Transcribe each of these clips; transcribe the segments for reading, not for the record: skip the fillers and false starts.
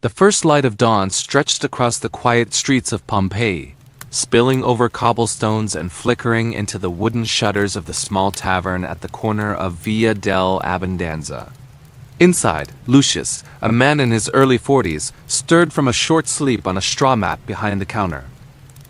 The first light of dawn stretched across the quiet streets of Pompeii, spilling over cobblestones and flickering into the wooden shutters of the small tavern at the corner of Via dell'Abbondanza. Inside, Lucius, a man in his early 40s, stirred from a short sleep on a straw mat behind the counter.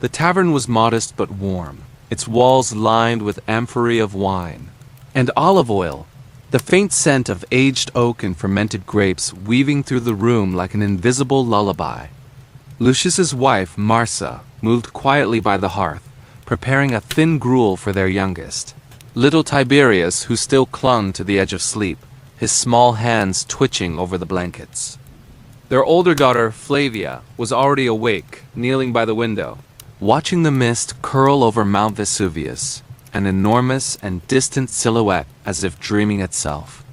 The tavern was modest but warm, its walls lined with amphorae of wine and olive oil, the faint scent of aged oak and fermented grapes weaving through the room like an invisible lullaby. Lucius's wife, Marsa, moved quietly by the hearth, preparing a thin gruel for their youngest, little Tiberius, who still clung to the edge of sleep, his small hands twitching over the blankets. Their older daughter, Flavia, was already awake, kneeling by the window, watching the mist curl over Mount Vesuvius, an enormous and distant silhouette as if dreaming itself.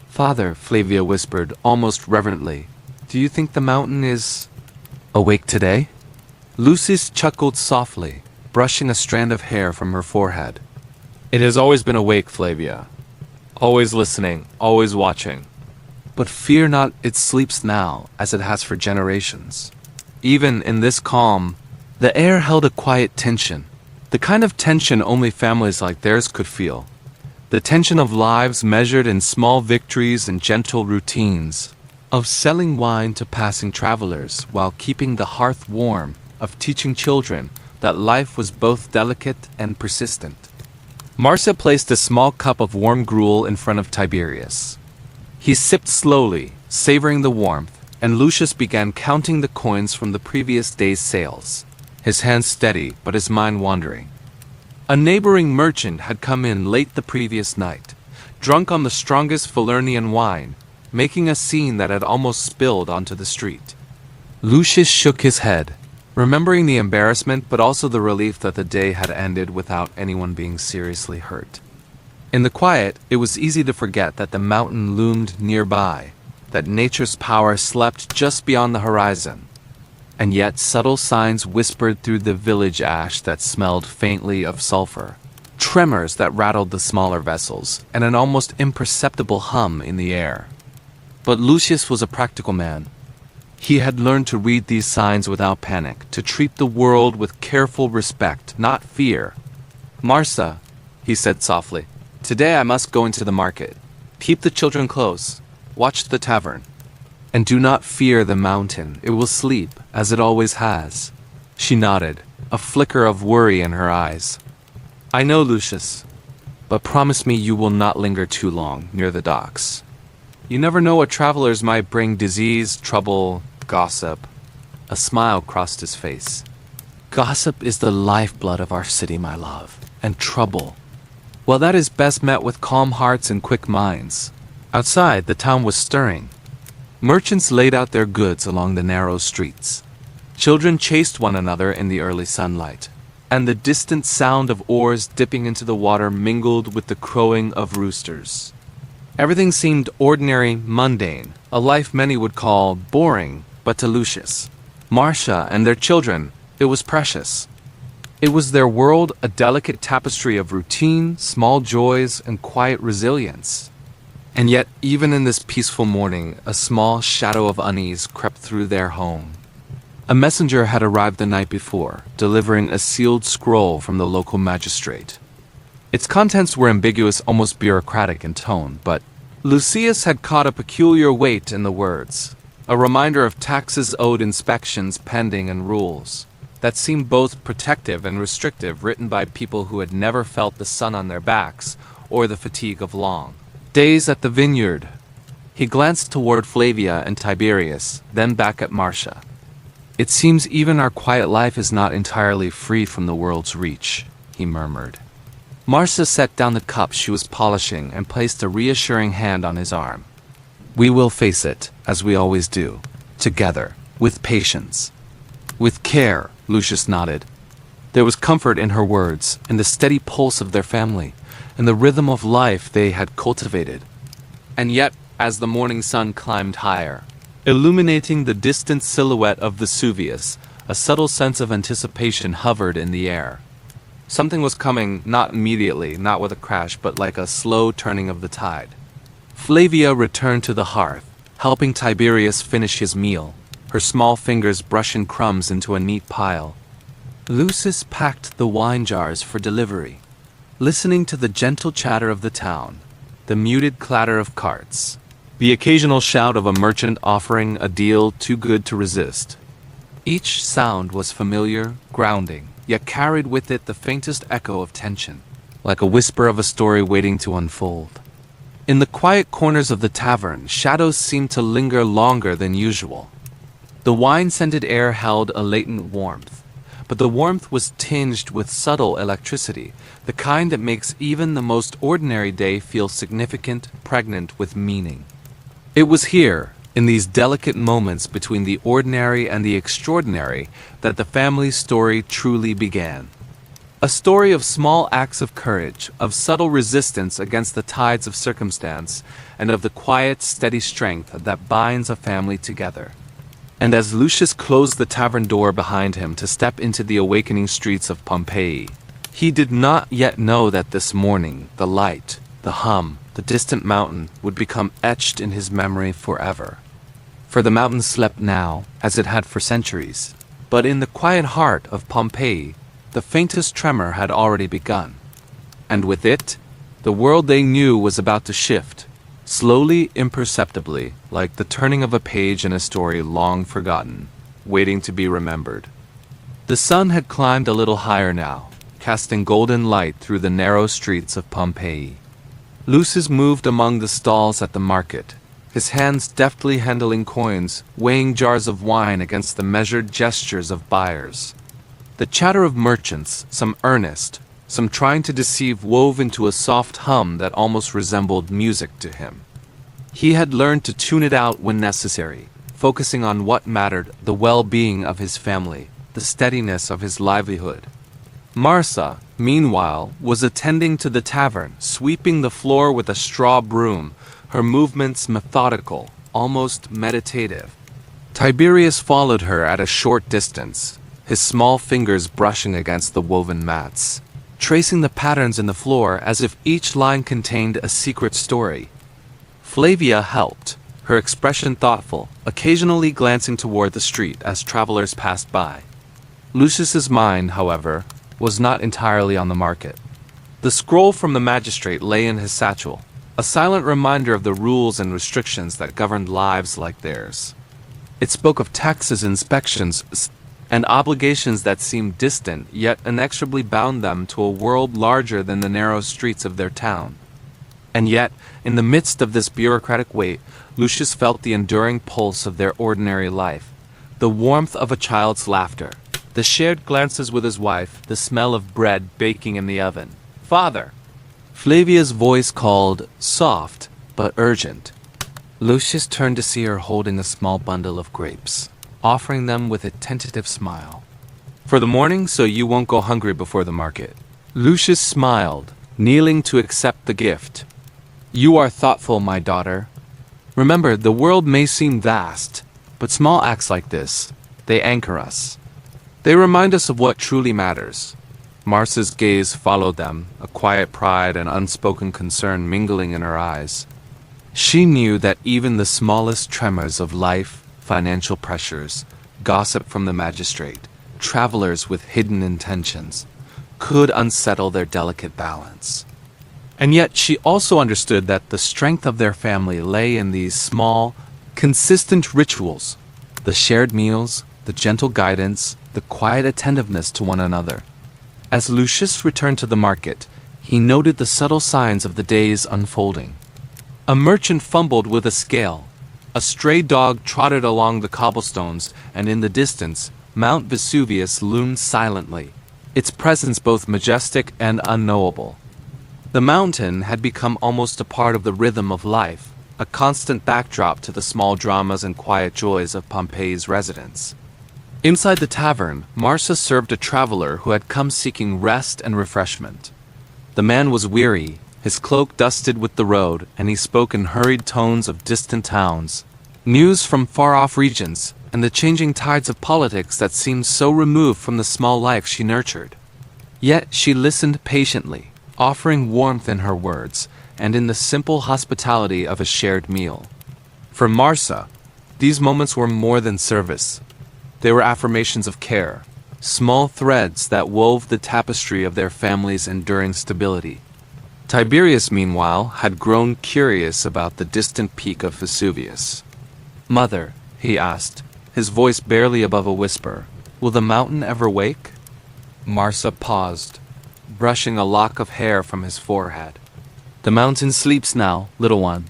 "Father," Flavia whispered, almost reverently, "do you think the mountain is awake today?" Lucius chuckled softly, brushing a strand of hair from her forehead. "It has always been awake, Flavia. Always listening, always watching. But fear not, it sleeps now, as it has for generations." Even in this calm, the air held a quiet tension, the kind of tension only families like theirs could feel. The tension of lives measured in small victories and gentle routines, of selling wine to passing travelers while keeping the hearth warm, of teaching children that life was both delicate and persistent. Marcia placed a small cup of warm gruel in front of Tiberius. He sipped slowly, savoring the warmth, and Lucius began counting the coins from the previous day's sales, his hands steady but his mind wandering. A neighboring merchant had come in late the previous night, drunk on the strongest Falernian wine, making a scene that had almost spilled onto the street. Lucius shook his head, remembering the embarrassment but also the relief that the day had ended without anyone being seriously hurt. In the quiet, it was easy to forget that the mountain loomed nearby, that nature's power slept just beyond the horizon. And yet subtle signs whispered through the village ash that smelled faintly of sulfur, tremors that rattled the smaller vessels, and an almost imperceptible hum in the air. But Lucius was a practical man. He had learned to read these signs without panic, to treat the world with careful respect, not fear. "Marsa," he said softly, "today I must go into the market. Keep the children close. Watch the tavern. And do not fear the mountain. It will sleep, as it always has." She nodded, a flicker of worry in her eyes. "I know, Lucius, but promise me you will not linger too long near the docks. You never know what travelers might bring: disease, trouble, gossip." A smile crossed his face. "Gossip is the lifeblood of our city, my love, and trouble, well, that is best met with calm hearts and quick minds." Outside, the town was stirring. Merchants laid out their goods along the narrow streets. Children chased one another in the early sunlight, and the distant sound of oars dipping into the water mingled with the crowing of roosters. Everything seemed ordinary, mundane, a life many would call boring, but to Lucius, Marcia, and their children, it was precious. It was their world, a delicate tapestry of routine, small joys, and quiet resilience. And yet, even in this peaceful morning, a small shadow of unease crept through their home. A messenger had arrived the night before, delivering a sealed scroll from the local magistrate. Its contents were ambiguous, almost bureaucratic in tone, but Lucius had caught a peculiar weight in the words, a reminder of taxes owed, inspections pending, and rules that seemed both protective and restrictive, written by people who had never felt the sun on their backs or the fatigue of long days at the vineyard. He glanced toward Flavia and Tiberius, then back at Marcia. "It seems even our quiet life is not entirely free from the world's reach," he murmured. Marcia set down the cup she was polishing and placed a reassuring hand on his arm. "We will face it, as we always do, together, with patience." "With care," Lucius nodded. There was comfort in her words, in the steady pulse of their family, in the rhythm of life they had cultivated. And yet, as the morning sun climbed higher, illuminating the distant silhouette of Vesuvius, a subtle sense of anticipation hovered in the air. Something was coming, not immediately, not with a crash, but like a slow turning of the tide. Flavia returned to the hearth, helping Tiberius finish his meal, her small fingers brushing crumbs into a neat pile. Lucius packed the wine jars for delivery, listening to the gentle chatter of the town, the muted clatter of carts, the occasional shout of a merchant offering a deal too good to resist. Each sound was familiar, grounding, yet carried with it the faintest echo of tension, like a whisper of a story waiting to unfold. In the quiet corners of the tavern, shadows seemed to linger longer than usual. The wine-scented air held a latent warmth, but the warmth was tinged with subtle electricity, the kind that makes even the most ordinary day feel significant, pregnant with meaning. It was here, in these delicate moments between the ordinary and the extraordinary, that the family story truly began. A story of small acts of courage, of subtle resistance against the tides of circumstance, and of the quiet, steady strength that binds a family together. And as Lucius closed the tavern door behind him to step into the awakening streets of Pompeii, he did not yet know that this morning the light, the hum, the distant mountain would become etched in his memory forever. For the mountain slept now, as it had for centuries, but in the quiet heart of Pompeii, the faintest tremor had already begun. And with it, the world they knew was about to shift, slowly, imperceptibly, like the turning of a page in a story long forgotten, waiting to be remembered. The sun had climbed a little higher now, casting golden light through the narrow streets of Pompeii. Lucius moved among the stalls at the market, his hands deftly handling coins, weighing jars of wine against the measured gestures of buyers. The chatter of merchants, some earnest, some trying to deceive, wove into a soft hum that almost resembled music to him. He had learned to tune it out when necessary, focusing on what mattered, the well-being of his family, the steadiness of his livelihood. Marsa, meanwhile, was attending to the tavern, sweeping the floor with a straw broom, her movements methodical, almost meditative. Tiberius followed her at a short distance, his small fingers brushing against the woven mats, tracing the patterns in the floor as if each line contained a secret story. Flavia helped, her expression thoughtful, occasionally glancing toward the street as travelers passed by. Lucius's mind, however, was not entirely on the market. The scroll from the magistrate lay in his satchel, a silent reminder of the rules and restrictions that governed lives like theirs. It spoke of taxes, inspections, and obligations that seemed distant, yet inexorably bound them to a world larger than the narrow streets of their town. And yet, in the midst of this bureaucratic weight, Lucius felt the enduring pulse of their ordinary life, the warmth of a child's laughter, the shared glances with his wife, the smell of bread baking in the oven. "Father!" Flavia's voice called, soft but urgent. Lucius turned to see her holding a small bundle of grapes, offering them with a tentative smile. "For the morning, so you won't go hungry before the market." Lucius smiled, kneeling to accept the gift. "You are thoughtful, my daughter. Remember, the world may seem vast, but small acts like this, they anchor us. They remind us of what truly matters." Marsa's gaze followed them, a quiet pride and unspoken concern mingling in her eyes. She knew that even the smallest tremors of life, financial pressures, gossip from the magistrate, travelers with hidden intentions, could unsettle their delicate balance. And yet she also understood that the strength of their family lay in these small, consistent rituals, the shared meals, the gentle guidance, the quiet attentiveness to one another. As Lucius returned to the market, he noted the subtle signs of the day's unfolding. A merchant fumbled with a scale. A stray dog trotted along the cobblestones, and in the distance, Mount Vesuvius loomed silently, its presence both majestic and unknowable. The mountain had become almost a part of the rhythm of life, a constant backdrop to the small dramas and quiet joys of Pompeii's residents. Inside the tavern, Marsa served a traveler who had come seeking rest and refreshment. The man was weary, his cloak dusted with the road, and he spoke in hurried tones of distant towns, news from far-off regions, and the changing tides of politics that seemed so removed from the small life she nurtured. Yet she listened patiently, offering warmth in her words, and in the simple hospitality of a shared meal. For Marsa, These moments were more than service. They were affirmations of care, small threads that wove the tapestry of their family's enduring stability. Tiberius, meanwhile, had grown curious about the distant peak of Vesuvius. "Mother," he asked, his voice barely above a whisper, "will the mountain ever wake?" Marsa paused, brushing a lock of hair from his forehead. "The mountain sleeps now, little one.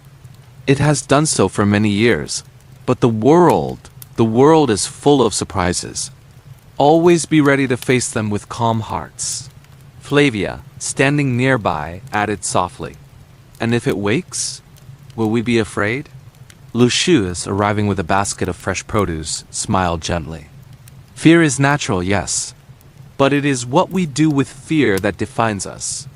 It has done so for many years. But the world is full of surprises. Always be ready to face them with calm hearts." Flavia, standing nearby, added softly, "And if it wakes, will we be afraid?" Lucius, arriving with a basket of fresh produce, smiled gently. "Fear is natural, yes. But it is what we do with fear that defines us.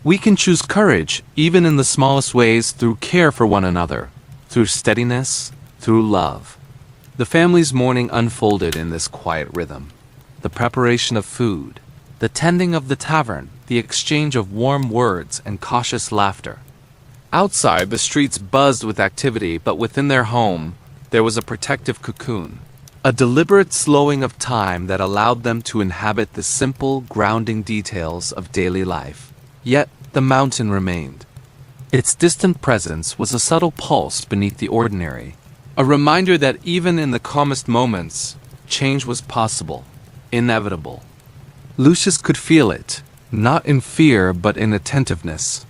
We can choose courage, even in the smallest ways, through care for one another, through steadiness, through love." The family's morning unfolded in this quiet rhythm. The preparation of food, the tending of the tavern, the exchange of warm words and cautious laughter. Outside, the streets buzzed with activity, but within their home, there was a protective cocoon, a deliberate slowing of time that allowed them to inhabit the simple, grounding details of daily life. Yet, the mountain remained. Its distant presence was a subtle pulse beneath the ordinary, a reminder that even in the calmest moments, change was possible, inevitable. Lucius could feel it, not in fear but in attentiveness.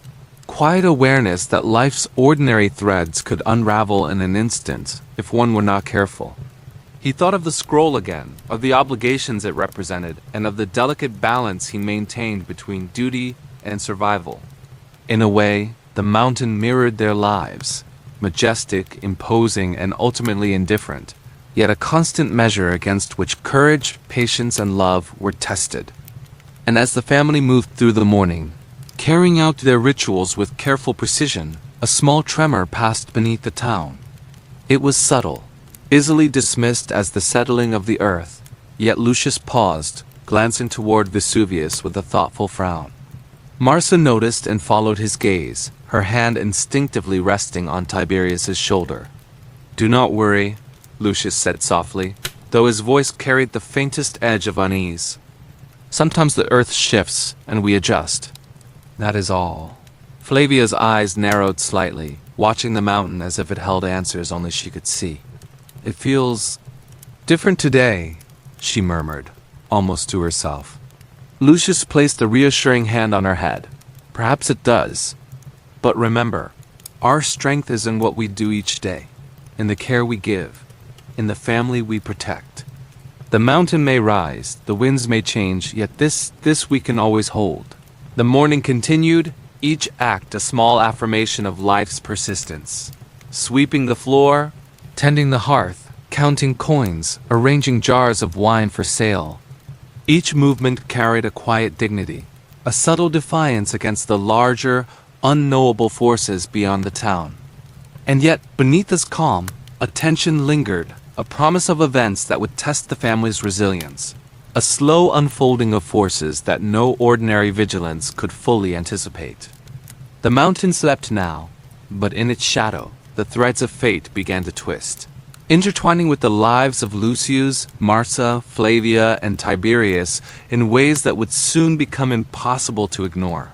Quiet awareness that life's ordinary threads could unravel in an instant if one were not careful. He thought of the scroll again, of the obligations it represented, and of the delicate balance he maintained between duty and survival. In a way, the mountain mirrored their lives, majestic, imposing, and ultimately indifferent, yet a constant measure against which courage, patience, and love were tested. And as the family moved through the morning, carrying out their rituals with careful precision, a small tremor passed beneath the town. It was subtle, easily dismissed as the settling of the earth, yet Lucius paused, glancing toward Vesuvius with a thoughtful frown. Marsa noticed and followed his gaze, her hand instinctively resting on Tiberius's shoulder. "Do not worry," Lucius said softly, though his voice carried the faintest edge of unease. "Sometimes the earth shifts, and we adjust. That is all." Flavia's eyes narrowed slightly, watching the mountain as if it held answers only she could see. "It feels different today," she murmured, almost to herself. Lucius placed a reassuring hand on her head. "Perhaps it does. But remember, our strength is in what we do each day, in the care we give, in the family we protect. The mountain may rise, the winds may change, yet this we can always hold." The morning continued, each act a small affirmation of life's persistence. Sweeping the floor, tending the hearth, counting coins, arranging jars of wine for sale. Each movement carried a quiet dignity, a subtle defiance against the larger, unknowable forces beyond the town. And yet, beneath this calm, a tension lingered, a promise of events that would test the family's resilience, a slow unfolding of forces that no ordinary vigilance could fully anticipate. The mountain slept now, but in its shadow, the threads of fate began to twist, intertwining with the lives of Lucius, Marsa, Flavia, and Tiberius in ways that would soon become impossible to ignore.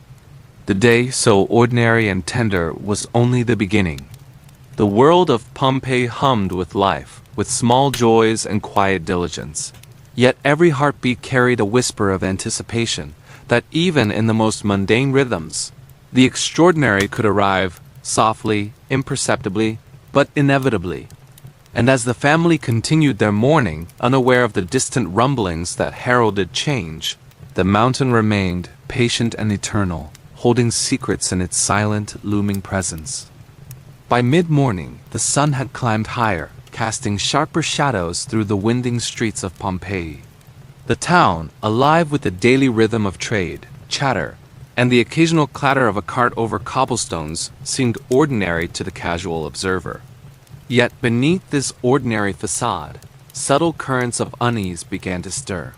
The day, so ordinary and tender, was only the beginning. The world of Pompeii hummed with life, with small joys and quiet diligence. Yet every heartbeat carried a whisper of anticipation that even in the most mundane rhythms, the extraordinary could arrive softly, imperceptibly, but inevitably. And as the family continued their mourning, unaware of the distant rumblings that heralded change, the mountain remained patient and eternal, holding secrets in its silent, looming presence. By mid-morning, the sun had climbed higher, casting sharper shadows through the winding streets of Pompeii. The town, alive with the daily rhythm of trade, chatter, and the occasional clatter of a cart over cobblestones, seemed ordinary to the casual observer. Yet beneath this ordinary facade, subtle currents of unease began to stir.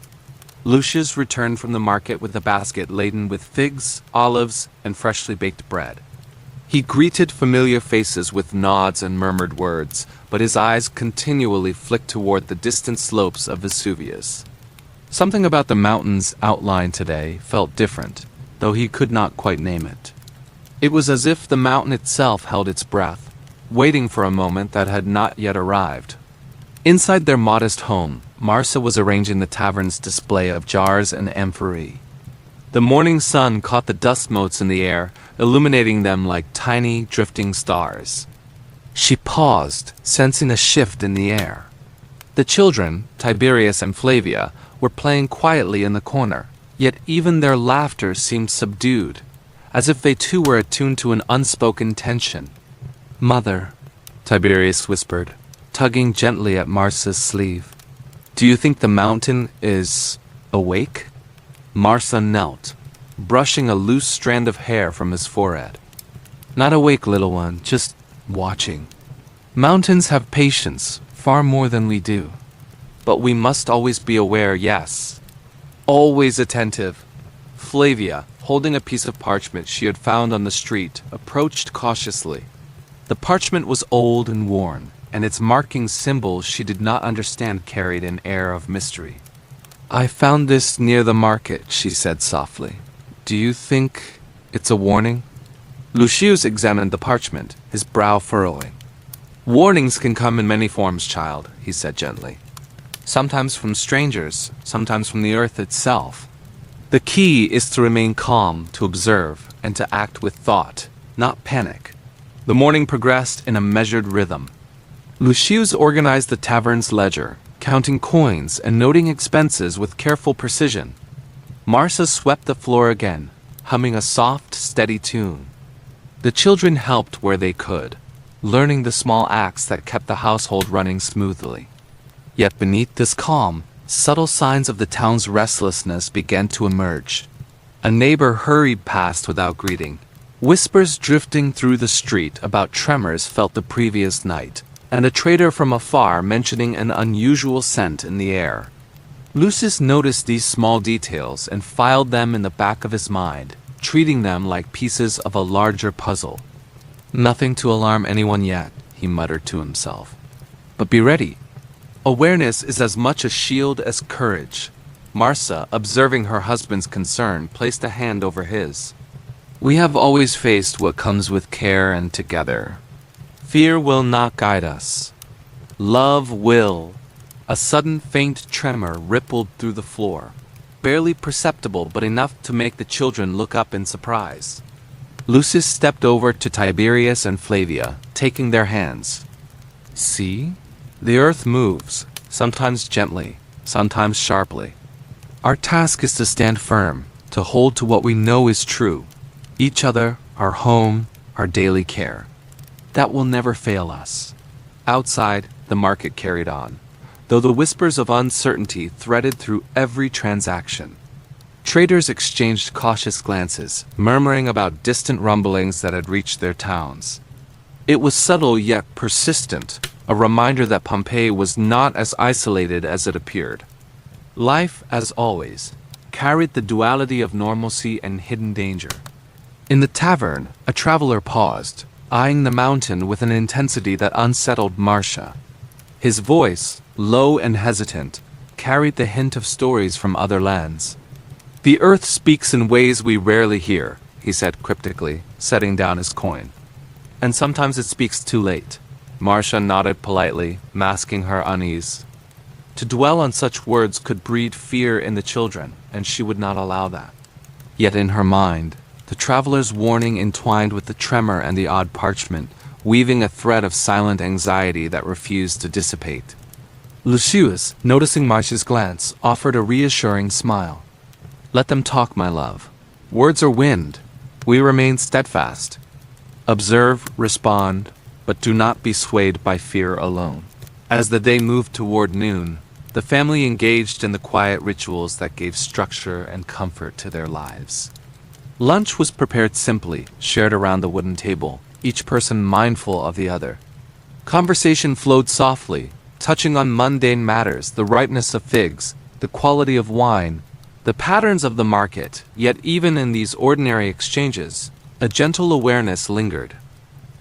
Lucius returned from the market with a basket laden with figs, olives, and freshly baked bread. He greeted familiar faces with nods and murmured words, but his eyes continually flicked toward the distant slopes of Vesuvius. Something about the mountain's outline today felt different, though he could not quite name it. It was as if the mountain itself held its breath, waiting for a moment that had not yet arrived. Inside their modest home, Marsa was arranging the tavern's display of jars and amphorae. The morning sun caught the dust motes in the air, illuminating them like tiny, drifting stars. She paused, sensing a shift in the air. The children, Tiberius and Flavia, were playing quietly in the corner, yet even their laughter seemed subdued, as if they too were attuned to an unspoken tension. "Mother," Tiberius whispered, tugging gently at Marsa's sleeve. "Do you think the mountain is awake?" Marsa knelt, brushing a loose strand of hair from his forehead. "Not awake, little one, just watching. Mountains have patience, far more than we do. But we must always be aware, yes. Always attentive." Flavia, holding a piece of parchment she had found on the street, approached cautiously. The parchment was old and worn, and its marking symbols she did not understand carried an air of mystery. "I found this near the market," she said softly. "Do you think it's a warning?" Lucius examined the parchment, his brow furrowing. "Warnings can come in many forms, child," he said gently. "Sometimes from strangers, sometimes from the earth itself. The key is to remain calm, to observe, and to act with thought, not panic." The morning progressed in a measured rhythm. Lucius organized the tavern's ledger, counting coins and noting expenses with careful precision. Marsa swept the floor again, humming a soft, steady tune. The children helped where they could, learning the small acts that kept the household running smoothly. Yet beneath this calm, subtle signs of the town's restlessness began to emerge. A neighbor hurried past without greeting. Whispers drifting through the street about tremors felt the previous night, and a trader from afar mentioning an unusual scent in the air. Lucius noticed these small details and filed them in the back of his mind, treating them like pieces of a larger puzzle. "Nothing to alarm anyone yet," he muttered to himself. "But be ready. Awareness is as much a shield as courage." Marsa, observing her husband's concern, placed a hand over his. "We have always faced what comes with care and together. Fear will not guide us. Love will." A sudden faint tremor rippled through the floor, barely perceptible but enough to make the children look up in surprise. Lucius stepped over to Tiberius and Flavia, taking their hands. "See? The earth moves, sometimes gently, sometimes sharply. Our task is to stand firm, to hold to what we know is true, each other, our home, our daily care. That will never fail us." Outside, the market carried on, though the whispers of uncertainty threaded through every transaction. Traders exchanged cautious glances, murmuring about distant rumblings that had reached their towns. It was subtle yet persistent, a reminder that Pompeii was not as isolated as it appeared. Life, as always, carried the duality of normalcy and hidden danger. In the tavern, a traveler paused, eyeing the mountain with an intensity that unsettled Marcia. His voice, low and hesitant, carried the hint of stories from other lands. "The earth speaks in ways we rarely hear," he said cryptically, setting down his coin. "And sometimes it speaks too late." Marcia nodded politely, masking her unease. To dwell on such words could breed fear in the children, and she would not allow that. Yet in her mind, the traveler's warning entwined with the tremor and the odd parchment, weaving a thread of silent anxiety that refused to dissipate. Lucius, noticing Marcia's glance, offered a reassuring smile. "Let them talk, my love. Words are wind. We remain steadfast. Observe, respond, but do not be swayed by fear alone." As the day moved toward noon, the family engaged in the quiet rituals that gave structure and comfort to their lives. Lunch was prepared simply, shared around the wooden table, each person mindful of the other. Conversation flowed softly, touching on mundane matters, the ripeness of figs, the quality of wine, the patterns of the market, yet even in these ordinary exchanges, A gentle awareness lingered.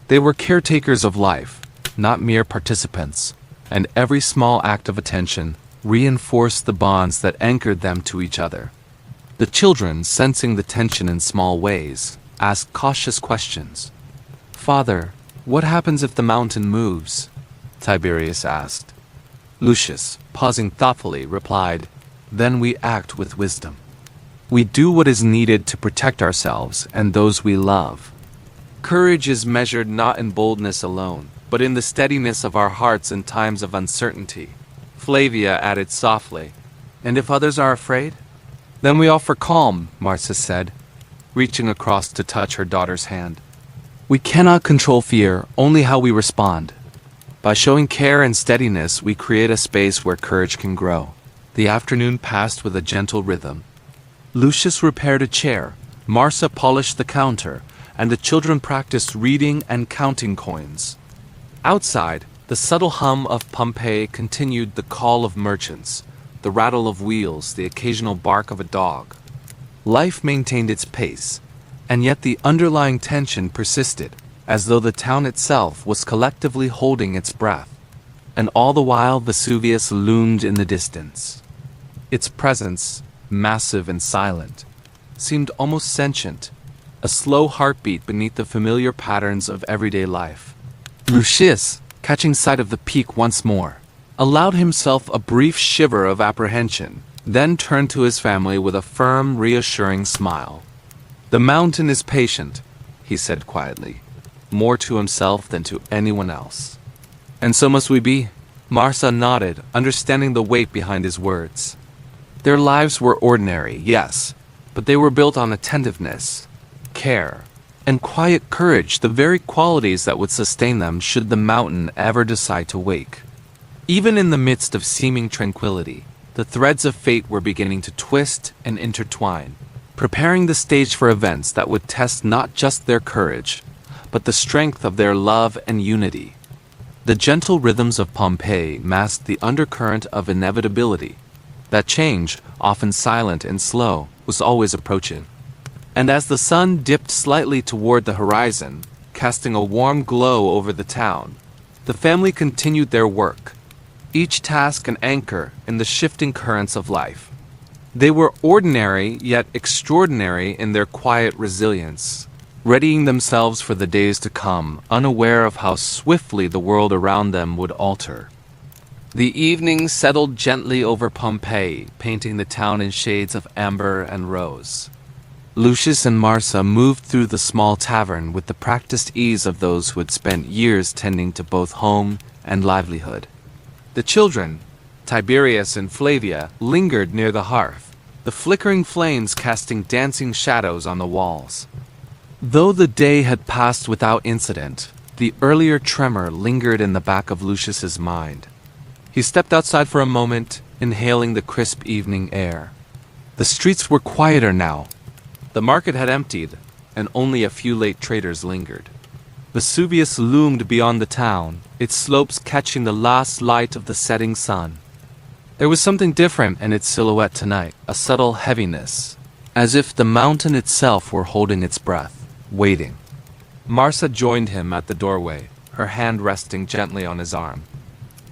They were caretakers of life, not mere participants, and every small act of attention reinforced the bonds that anchored them to each other. The children, sensing the tension in small ways, asked cautious questions. "Father, what happens if the mountain moves?" Tiberius asked. Lucius, pausing thoughtfully, replied, "Then we act with wisdom. We do what is needed to protect ourselves and those we love. Courage is measured not in boldness alone, but in the steadiness of our hearts in times of uncertainty." Flavia added softly, "And if others are afraid?" "Then we offer calm," Marcia said, reaching across to touch her daughter's hand. "We cannot control fear, only how we respond. By showing care and steadiness, we create a space where courage can grow." The afternoon passed with a gentle rhythm. Lucius repaired a chair, Marcia polished the counter, and the children practiced reading and counting coins. Outside, the subtle hum of Pompeii continued, the call of merchants, the rattle of wheels, the occasional bark of a dog. Life maintained its pace, and yet the underlying tension persisted, as though the town itself was collectively holding its breath. And all the while Vesuvius loomed in the distance. Its presence, massive and silent, seemed almost sentient, a slow heartbeat beneath the familiar patterns of everyday life. Lucius, catching sight of the peak once more, allowed himself a brief shiver of apprehension, then turned to his family with a firm, reassuring smile. "The mountain is patient," he said quietly, more to himself than to anyone else. "And so must we be." Marcia nodded, understanding the weight behind his words. Their lives were ordinary, yes, but they were built on attentiveness, care, and quiet courage, the very qualities that would sustain them should the mountain ever decide to wake. Even in the midst of seeming tranquility, the threads of fate were beginning to twist and intertwine, preparing the stage for events that would test not just their courage, but the strength of their love and unity. The gentle rhythms of Pompeii masked the undercurrent of inevitability. That change, often silent and slow, was always approaching. And as the sun dipped slightly toward the horizon, casting a warm glow over the town, the family continued their work, each task an anchor in the shifting currents of life. They were ordinary yet extraordinary in their quiet resilience, readying themselves for the days to come, unaware of how swiftly the world around them would alter. The evening settled gently over Pompeii, painting the town in shades of amber and rose. Lucius and Marcia moved through the small tavern with the practiced ease of those who had spent years tending to both home and livelihood. The children, Tiberius and Flavia, lingered near the hearth, the flickering flames casting dancing shadows on the walls. Though the day had passed without incident, the earlier tremor lingered in the back of Lucius's mind. He stepped outside for a moment, inhaling the crisp evening air. The streets were quieter now. The market had emptied, and only a few late traders lingered. Vesuvius loomed beyond the town, its slopes catching the last light of the setting sun. There was something different in its silhouette tonight, a subtle heaviness, as if the mountain itself were holding its breath, waiting. Marcia joined him at the doorway, her hand resting gently on his arm.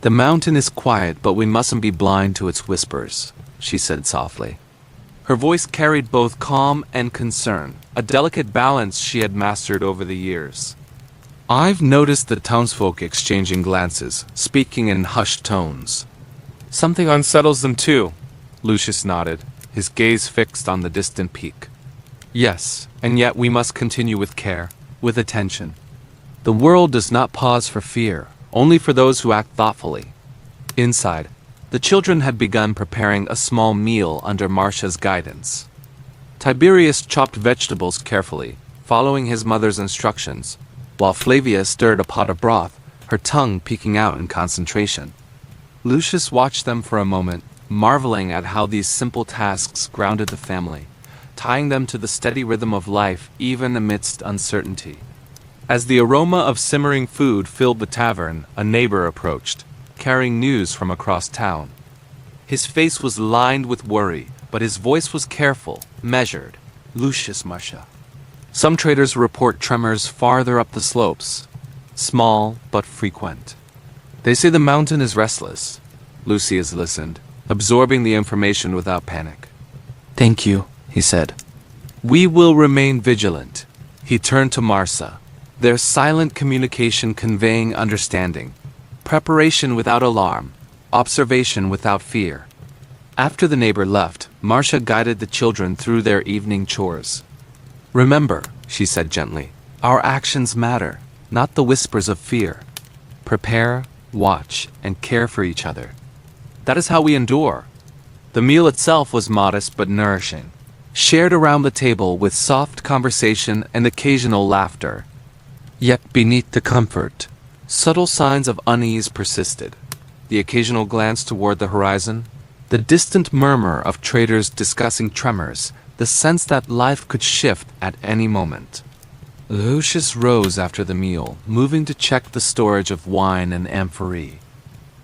"The mountain is quiet, but we mustn't be blind to its whispers," she said softly. Her voice carried both calm and concern, a delicate balance she had mastered over the years. "I've noticed the townsfolk exchanging glances, speaking in hushed tones. Something unsettles them too," Lucius nodded, his gaze fixed on the distant peak. "Yes, and yet we must continue with care, with attention. The world does not pause for fear, only for those who act thoughtfully." Inside, the children had begun preparing a small meal under Marcia's guidance. Tiberius chopped vegetables carefully, following his mother's instructions, while Flavia stirred a pot of broth, her tongue peeking out in concentration. Lucius watched them for a moment, marveling at how these simple tasks grounded the family, tying them to the steady rhythm of life even amidst uncertainty. As the aroma of simmering food filled the tavern, a neighbor approached, carrying news from across town. His face was lined with worry, but his voice was careful, measured. "Lucius, Marcia. Some traders report tremors farther up the slopes, small but frequent. They say the mountain is restless. Lucius listened, absorbing the information without panic. "Thank you," he said. "We will remain vigilant." He turned to Marsa, their silent communication conveying understanding, preparation without alarm, observation without fear. After the neighbor left, Marcia guided the children through their evening chores. "Remember," she said gently, "our actions matter, not the whispers of fear. Prepare, watch, and care for each other. That is how we endure." The meal itself was modest but nourishing, shared around the table with soft conversation and occasional laughter. Yet beneath the comfort, subtle signs of unease persisted. The occasional glance toward the horizon, the distant murmur of traders discussing tremors, the sense that life could shift at any moment. Lucius rose after the meal, moving to check the storage of wine and amphorae.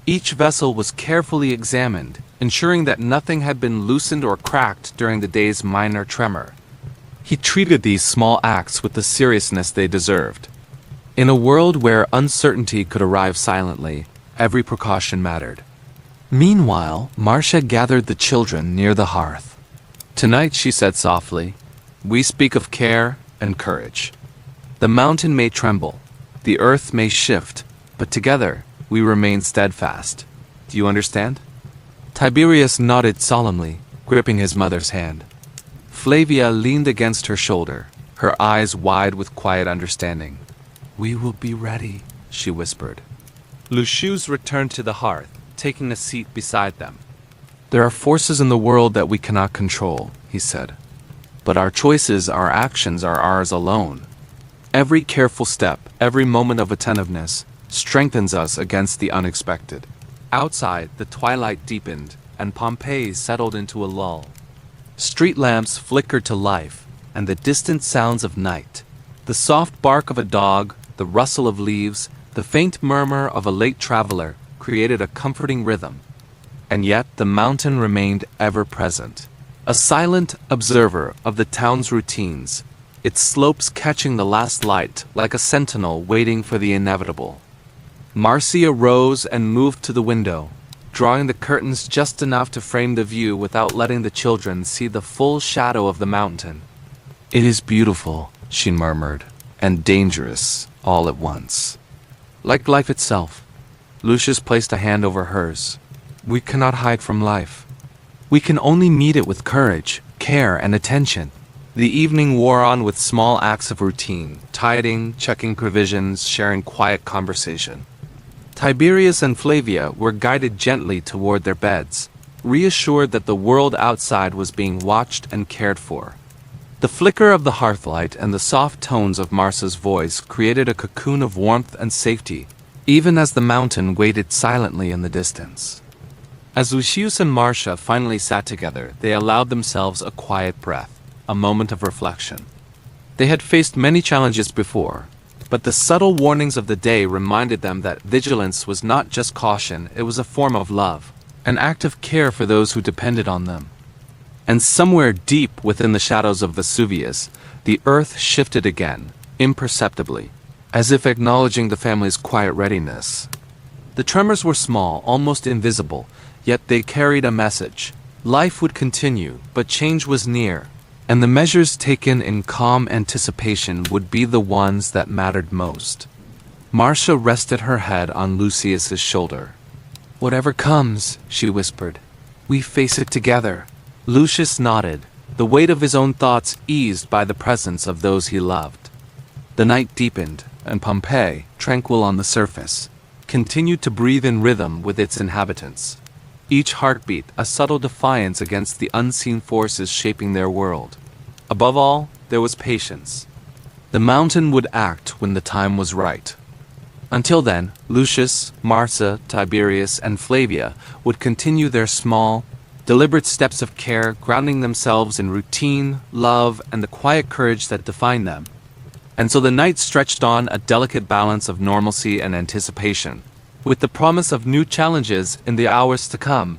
Each vessel was carefully examined, ensuring that nothing had been loosened or cracked during the day's minor tremor. He treated these small acts with the seriousness they deserved. In a world where uncertainty could arrive silently, every precaution mattered. Meanwhile, Marcia gathered the children near the hearth. "Tonight," she said softly, "we speak of care and courage. The mountain may tremble, the earth may shift, but together we remain steadfast. Do you understand?" Tiberius nodded solemnly, gripping his mother's hand. Flavia leaned against her shoulder, her eyes wide with quiet understanding. "We will be ready," she whispered. Lucius returned to the hearth, taking a seat beside them. "There are forces in the world that we cannot control," he said. "But our choices, our actions are ours alone. Every careful step, every moment of attentiveness, strengthens us against the unexpected." Outside, the twilight deepened, and Pompeii settled into a lull. Street lamps flickered to life, and the distant sounds of night, the soft bark of a dog, the rustle of leaves, the faint murmur of a late traveler, created a comforting rhythm. And yet the mountain remained ever present, a silent observer of the town's routines, its slopes catching the last light like a sentinel waiting for the inevitable. Marcia rose and moved to the window, drawing the curtains just enough to frame the view without letting the children see the full shadow of the mountain. "It is beautiful," she murmured, "and dangerous all at once. Like life itself." Lucius placed a hand over hers. "We cannot hide from life. We can only meet it with courage, care, and attention." The evening wore on with small acts of routine, tidying, checking provisions, sharing quiet conversation. Tiberius and Flavia were guided gently toward their beds, reassured that the world outside was being watched and cared for. The flicker of the hearthlight and the soft tones of Marsa's voice created a cocoon of warmth and safety, even as the mountain waited silently in the distance. As Lucius and Marcia finally sat together, they allowed themselves a quiet breath, a moment of reflection. They had faced many challenges before, but the subtle warnings of the day reminded them that vigilance was not just caution, it was a form of love, an act of care for those who depended on them. And somewhere deep within the shadows of Vesuvius, the earth shifted again, imperceptibly, as if acknowledging the family's quiet readiness. The tremors were small, almost invisible, yet they carried a message. Life would continue, but change was near, and the measures taken in calm anticipation would be the ones that mattered most. Marcia rested her head on Lucius's shoulder. "Whatever comes," she whispered, "we face it together." Lucius nodded, the weight of his own thoughts eased by the presence of those he loved. The night deepened, and Pompeii, tranquil on the surface, continued to breathe in rhythm with its inhabitants. Each heartbeat a subtle defiance against the unseen forces shaping their world. Above all, there was patience. The mountain would act when the time was right. Until then, Lucius, Marsa, Tiberius, and Flavia would continue their small, deliberate steps of care, grounding themselves in routine, love, and the quiet courage that defined them. And so the night stretched on, a delicate balance of normalcy and anticipation, with the promise of new challenges in the hours to come.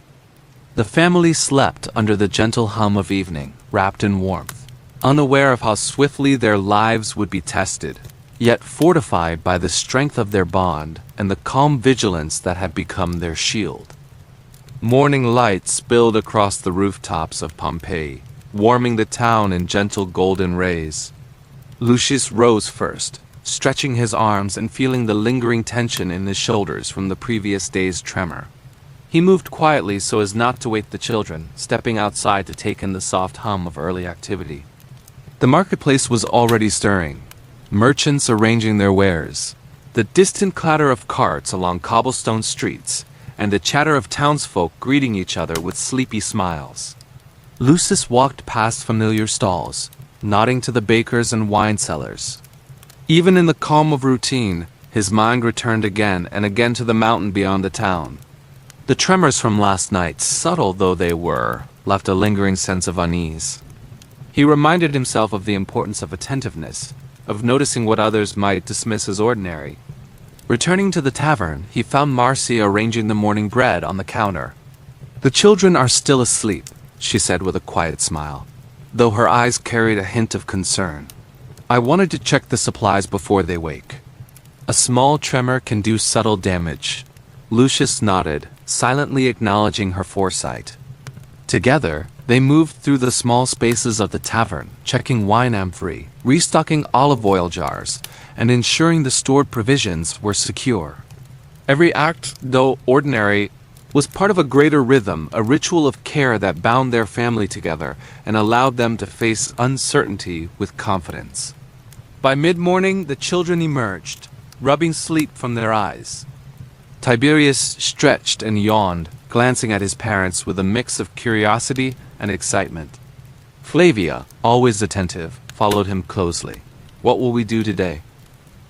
The family slept under the gentle hum of evening, wrapped in warmth. unaware of how swiftly their lives would be tested, yet fortified by the strength of their bond and the calm vigilance that had become their shield. Morning light spilled across the rooftops of Pompeii, warming the town in gentle golden rays. Lucius rose first, stretching his arms and feeling the lingering tension in his shoulders from the previous day's tremor. He moved quietly so as not to wake the children, stepping outside to take in the soft hum of early activity. The marketplace was already stirring, merchants arranging their wares, the distant clatter of carts along cobblestone streets, and the chatter of townsfolk greeting each other with sleepy smiles. Lucius walked past familiar stalls, nodding to the bakers and wine sellers. Even in the calm of routine, his mind returned again and again to the mountain beyond the town. The tremors from last night, subtle though they were, left a lingering sense of unease. He reminded himself of the importance of attentiveness, of noticing what others might dismiss as ordinary. Returning to the tavern, he found Marcia arranging the morning bread on the counter. "The children are still asleep," she said with a quiet smile, though her eyes carried a hint of concern. "I wanted to check the supplies before they wake." A small tremor can do subtle damage. Lucius nodded, silently acknowledging her foresight. Together, they moved through the small spaces of the tavern, checking wine amphorae, restocking olive oil jars, and ensuring the stored provisions were secure. Every act, though ordinary, was part of a greater rhythm, a ritual of care that bound their family together and allowed them to face uncertainty with confidence. By mid-morning, the children emerged, rubbing sleep from their eyes. Tiberius stretched and yawned, glancing at his parents with a mix of curiosity and excitement. Flavia, always attentive, followed him closely. "What will we do today?"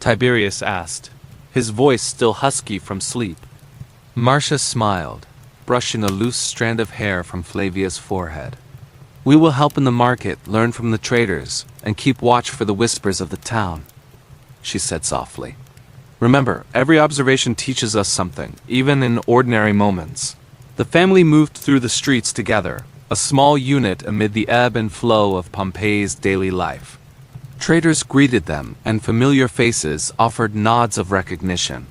Tiberius asked, his voice still husky from sleep. Marcia smiled, brushing a loose strand of hair from Flavia's forehead. "We will help in the market, learn from the traders, and keep watch for the whispers of the town," she said softly. "Remember, every observation teaches us something, even in ordinary moments." The family moved through the streets together, a small unit amid the ebb and flow of Pompeii's daily life. Traders greeted them, and familiar faces offered nods of recognition.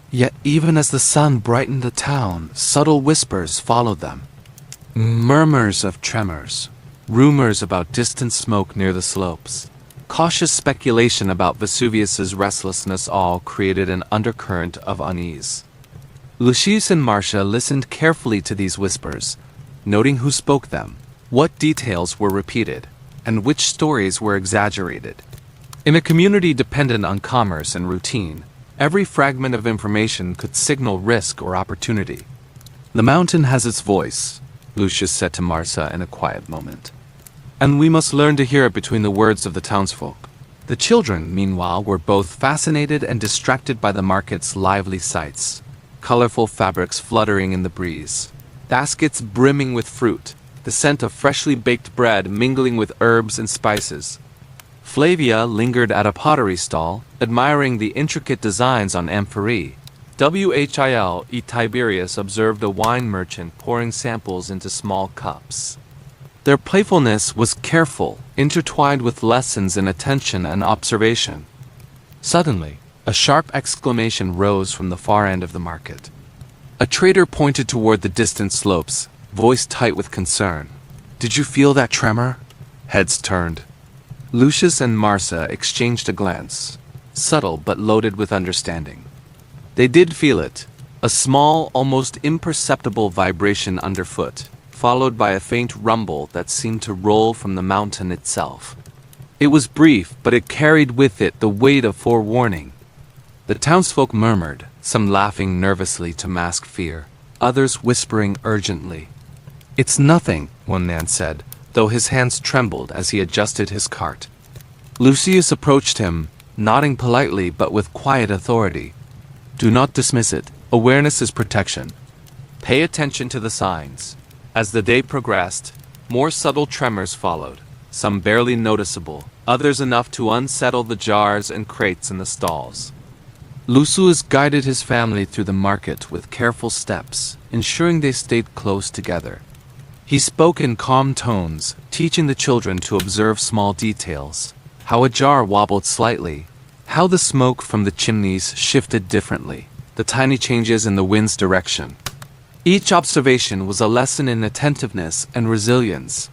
Yet even as the sun brightened the town, subtle whispers followed them. Murmurs of tremors, rumors about distant smoke near the slopes, cautious speculation about Vesuvius's restlessness all created an undercurrent of unease. Lucius and Marcia listened carefully to these whispers, noting who spoke them, what details were repeated, and which stories were exaggerated. In a community dependent on commerce and routine, every fragment of information could signal risk or opportunity. "The mountain has its voice," Lucius said to Marcia in a quiet moment, "and we must learn to hear it between the words of the townsfolk." The children, meanwhile, were both fascinated and distracted by the market's lively sights. Colorful fabrics fluttering in the breeze, baskets brimming with fruit, the scent of freshly baked bread mingling with herbs and spices. Flavia lingered at a pottery stall, admiring the intricate designs on amphorae. While Tiberius observed a wine merchant pouring samples into small cups. Their playfulness was careful, intertwined with lessons in attention and observation. Suddenly, a sharp exclamation rose from the far end of the market. A trader pointed toward the distant slopes, voice tight with concern. "Did you feel that tremor?" Heads turned. Lucius and Marcia exchanged a glance, subtle but loaded with understanding. They did feel it, a small, almost imperceptible vibration underfoot, followed by a faint rumble that seemed to roll from the mountain itself. It was brief, but it carried with it the weight of forewarning. The townsfolk murmured, some laughing nervously to mask fear, others whispering urgently. "It's nothing," one man said, though his hands trembled as he adjusted his cart. Lucius approached him, nodding politely but with quiet authority. "Do not dismiss it. Awareness is protection. Pay attention to the signs." As the day progressed, more subtle tremors followed, some barely noticeable, others enough to unsettle the jars and crates in the stalls. Lucius guided his family through the market with careful steps, ensuring they stayed close together. He spoke in calm tones, teaching the children to observe small details. How a jar wobbled slightly, how the smoke from the chimneys shifted differently, the tiny changes in the wind's direction. Each observation was a lesson in attentiveness and resilience.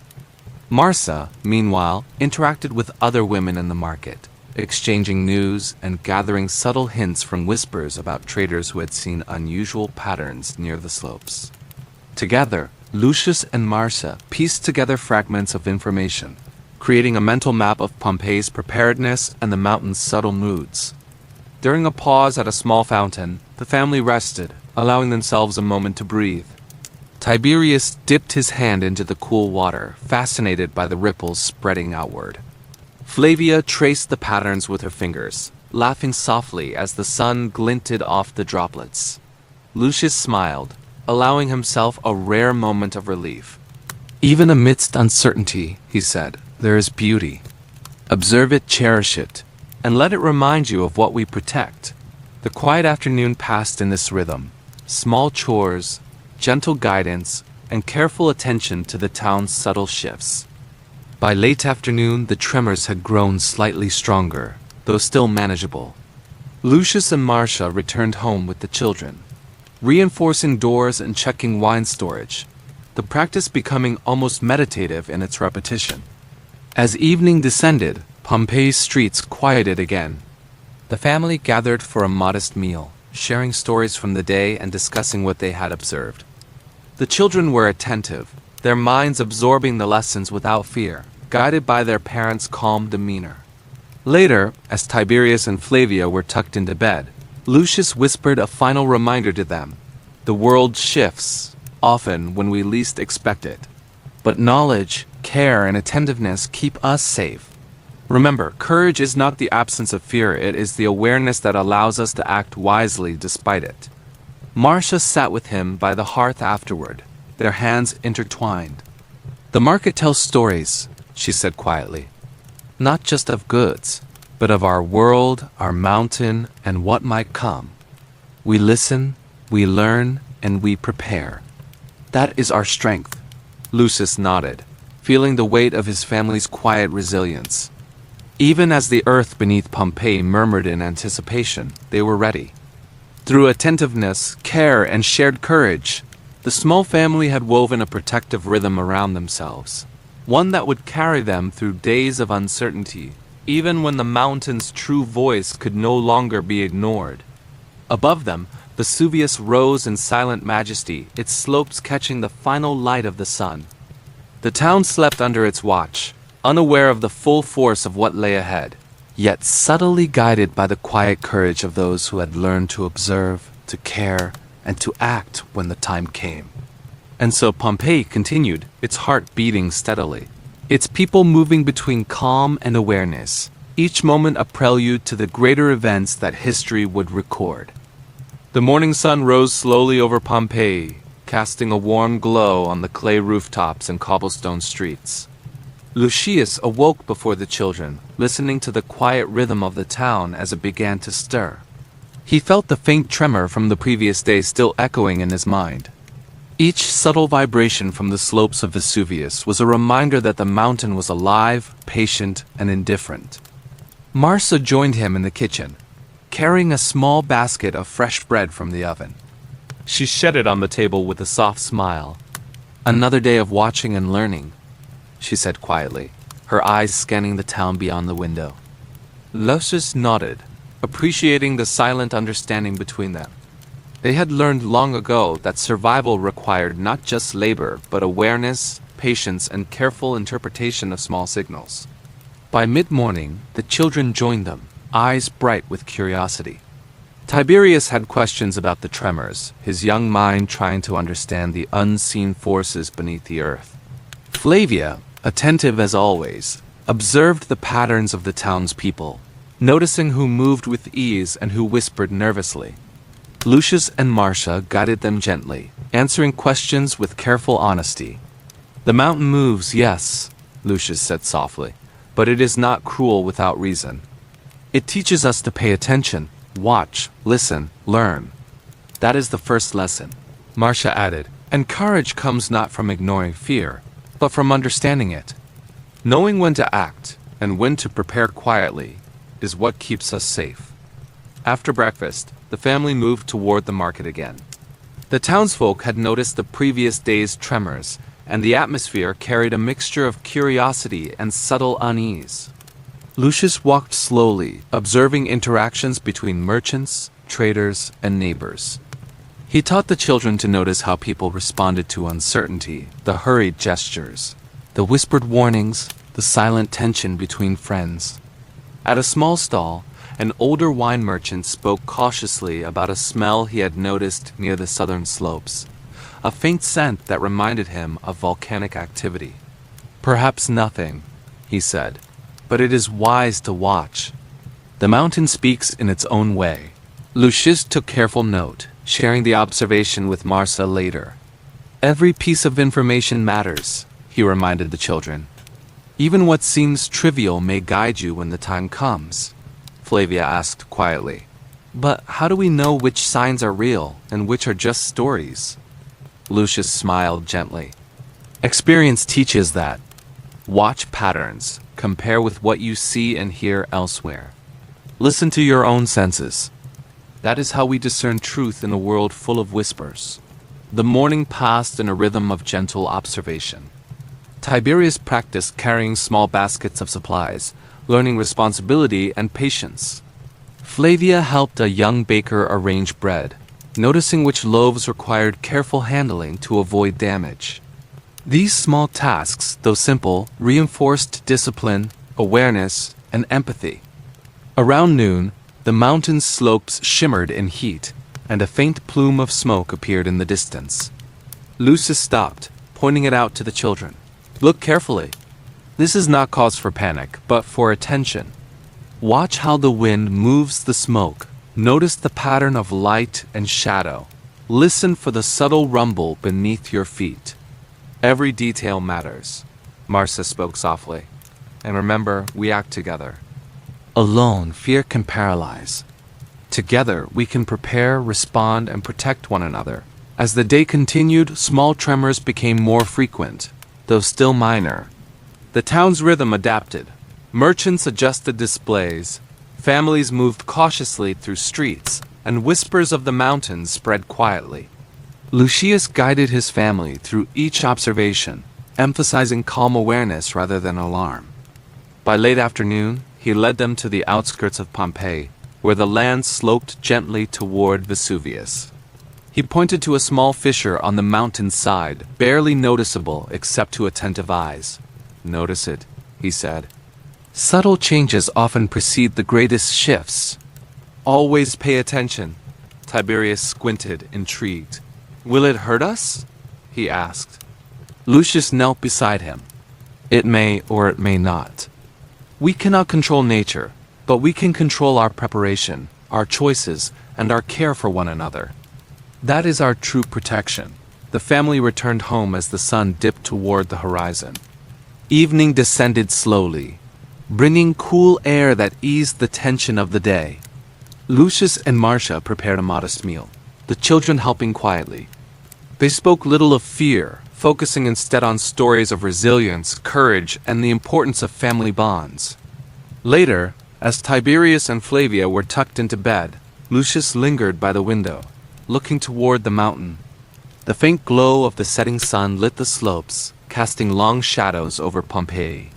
Marcia, meanwhile, interacted with other women in the market, exchanging news and gathering subtle hints from whispers about traders who had seen unusual patterns near the slopes. Together, Lucius and Marcia pieced together fragments of information, creating a mental map of Pompeii's preparedness and the mountain's subtle moods. During a pause at a small fountain, the family rested, allowing themselves a moment to breathe. Tiberius dipped his hand into the cool water, fascinated by the ripples spreading outward. Flavia traced the patterns with her fingers, laughing softly as the sun glinted off the droplets. Lucius smiled, allowing himself a rare moment of relief. Even amidst uncertainty, he said, there is beauty. Observe it, cherish it, and let it remind you of what we protect. The quiet afternoon passed in this rhythm. Small chores, gentle guidance, and careful attention to the town's subtle shifts. By late afternoon, the tremors had grown slightly stronger, though still manageable. Lucius and Marcia returned home with the children, reinforcing doors and checking wine storage, the practice becoming almost meditative in its repetition. As evening descended, Pompeii's streets quieted again. The family gathered for a modest meal, sharing stories from the day and discussing what they had observed. The children were attentive, their minds absorbing the lessons without fear, guided by their parents' calm demeanor. Later, as Tiberius and Flavia were tucked into bed, Lucius whispered a final reminder to them. The world shifts, often when we least expect it. But knowledge, care, and attentiveness keep us safe. Remember, courage is not the absence of fear, it is the awareness that allows us to act wisely despite it. Marcia sat with him by the hearth afterward, their hands intertwined. The market tells stories, she said quietly. Not just of goods, but of our world, our mountain, and what might come. We listen, we learn, and we prepare. That is our strength. Lucius nodded, feeling the weight of his family's quiet resilience. Even as the earth beneath Pompeii murmured in anticipation, they were ready. Through attentiveness, care, and shared courage, the small family had woven a protective rhythm around themselves, one that would carry them through days of uncertainty, even when the mountain's true voice could no longer be ignored. Above them, Vesuvius rose in silent majesty, its slopes catching the final light of the sun. The town slept under its watch, unaware of the full force of what lay ahead, yet subtly guided by the quiet courage of those who had learned to observe, to care, and to act when the time came. And so Pompeii continued, its heart beating steadily, its people moving between calm and awareness, each moment a prelude to the greater events that history would record. The morning sun rose slowly over Pompeii, casting a warm glow on the clay rooftops and cobblestone streets. Lucius awoke before the children, listening to the quiet rhythm of the town as it began to stir. He felt the faint tremor from the previous day still echoing in his mind. Each subtle vibration from the slopes of Vesuvius was a reminder that the mountain was alive, patient, and indifferent. Marcia joined him in the kitchen, carrying a small basket of fresh bread from the oven. She shed it on the table with a soft smile. Another day of watching and learning, she said quietly, her eyes scanning the town beyond the window. Lucius nodded, appreciating the silent understanding between them. They had learned long ago that survival required not just labor, but awareness, patience, and careful interpretation of small signals. By mid-morning, the children joined them, eyes bright with curiosity. Tiberius had questions about the tremors, his young mind trying to understand the unseen forces beneath the earth. Flavia, attentive as always, observed the patterns of the townspeople, noticing who moved with ease and who whispered nervously. Lucius and Marcia guided them gently, answering questions with careful honesty. The mountain moves, yes, Lucius said softly, but it is not cruel without reason. It teaches us to pay attention, watch, listen, learn. That is the first lesson, Marcia added, And courage comes not from ignoring fear, but from understanding it. Knowing when to act and when to prepare quietly is what keeps us safe. After breakfast, the family moved toward the market again. The townsfolk had noticed the previous day's tremors, and the atmosphere carried a mixture of curiosity and subtle unease. Lucius walked slowly, observing interactions between merchants, traders, and neighbors. He taught the children to notice how people responded to uncertainty, the hurried gestures, the whispered warnings, the silent tension between friends. At a small stall, an older wine merchant spoke cautiously about a smell he had noticed near the southern slopes, a faint scent that reminded him of volcanic activity. "Perhaps nothing," he said, "but it is wise to watch. The mountain speaks in its own way." Lucius took careful note, sharing the observation with Marsa later. "Every piece of information matters," he reminded the children. "Even what seems trivial may guide you when the time comes." Flavia asked quietly, "But how do we know which signs are real and which are just stories?" Lucius smiled gently. "Experience teaches that. Watch patterns, compare with what you see and hear elsewhere. Listen to your own senses. That is how we discern truth in a world full of whispers." The morning passed in a rhythm of gentle observation. Tiberius practiced carrying small baskets of supplies, learning responsibility and patience. Flavia helped a young baker arrange bread, noticing which loaves required careful handling to avoid damage. These small tasks, though simple, reinforced discipline, awareness, and empathy. Around noon, the mountain slopes shimmered in heat, and a faint plume of smoke appeared in the distance. Lucius stopped, pointing it out to the children. "Look carefully. This is not cause for panic, but for attention. Watch how the wind moves the smoke. Notice the pattern of light and shadow. Listen for the subtle rumble beneath your feet. Every detail matters," Marsa spoke softly. "And remember, we act together. Alone, fear can paralyze. Together, we can prepare, respond, and protect one another." As the day continued, small tremors became more frequent, though still minor. The town's rhythm adapted. Merchants adjusted displays, families moved cautiously through streets, and whispers of the mountains spread quietly. Lucius guided his family through each observation, emphasizing calm awareness rather than alarm. By late afternoon, he led them to the outskirts of Pompeii, where the land sloped gently toward Vesuvius. He pointed to a small fissure on the mountain's side, barely noticeable except to attentive eyes. "Notice it," he said. "Subtle changes often precede the greatest shifts." "Always pay attention." Tiberius squinted, intrigued. "Will it hurt us?" he asked. Lucius knelt beside him. "It may or it may not. We cannot control nature, but we can control our preparation, our choices, and our care for one another. That is our true protection." The family returned home as the sun dipped toward the horizon. Evening descended slowly, bringing cool air that eased the tension of the day. Lucius and Marcia prepared a modest meal, the children helping quietly. They spoke little of fear, focusing instead on stories of resilience, courage, and the importance of family bonds. Later, as Tiberius and Flavia were tucked into bed, Lucius lingered by the window, looking toward the mountain. The faint glow of the setting sun lit the slopes, casting long shadows over Pompeii.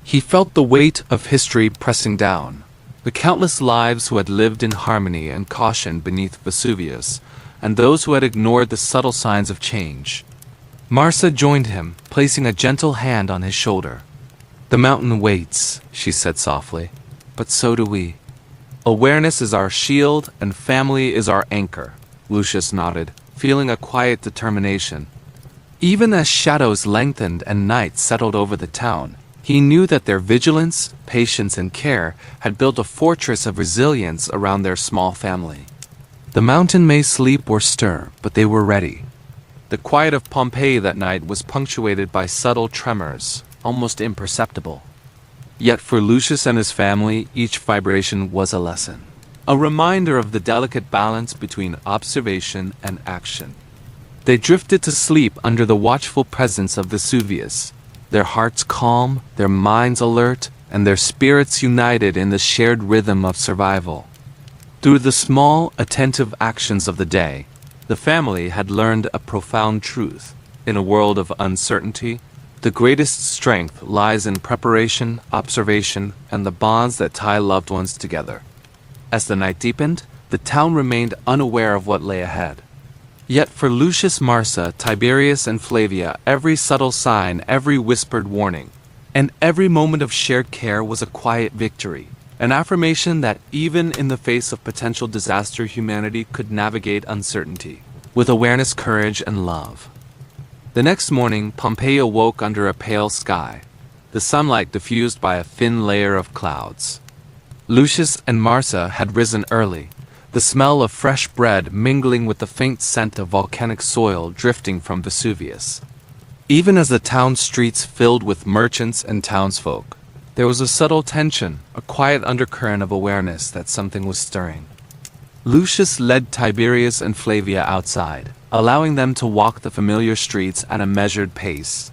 He felt the weight of history pressing down, the countless lives who had lived in harmony and caution beneath Vesuvius, and those who had ignored the subtle signs of change. Marsa joined him, placing a gentle hand on his shoulder. "The mountain waits," she said softly, "but so do we. Awareness is our shield and family is our anchor." Lucius nodded, feeling a quiet determination. Even as shadows lengthened and night settled over the town, he knew that their vigilance, patience, and care had built a fortress of resilience around their small family. The mountain may sleep or stir, but they were ready. The quiet of Pompeii that night was punctuated by subtle tremors, almost imperceptible. Yet for Lucius and his family, each vibration was a lesson, a reminder of the delicate balance between observation and action. They drifted to sleep under the watchful presence of Vesuvius, their hearts calm, their minds alert, and their spirits united in the shared rhythm of survival. Through the small, attentive actions of the day, the family had learned a profound truth. In a world of uncertainty, the greatest strength lies in preparation, observation, and the bonds that tie loved ones together. As the night deepened, the town remained unaware of what lay ahead. Yet for Lucius, Marsa, Tiberius, and Flavia, every subtle sign, every whispered warning, and every moment of shared care was a quiet victory, an affirmation that even in the face of potential disaster, humanity could navigate uncertainty with awareness, courage, and love. The next morning, Pompeii awoke under a pale sky, the sunlight diffused by a thin layer of clouds. Lucius and Marsa had risen early, the smell of fresh bread mingling with the faint scent of volcanic soil drifting from Vesuvius. Even as the town streets filled with merchants and townsfolk, there was a subtle tension, a quiet undercurrent of awareness that something was stirring. Lucius led Tiberius and Flavia outside, allowing them to walk the familiar streets at a measured pace.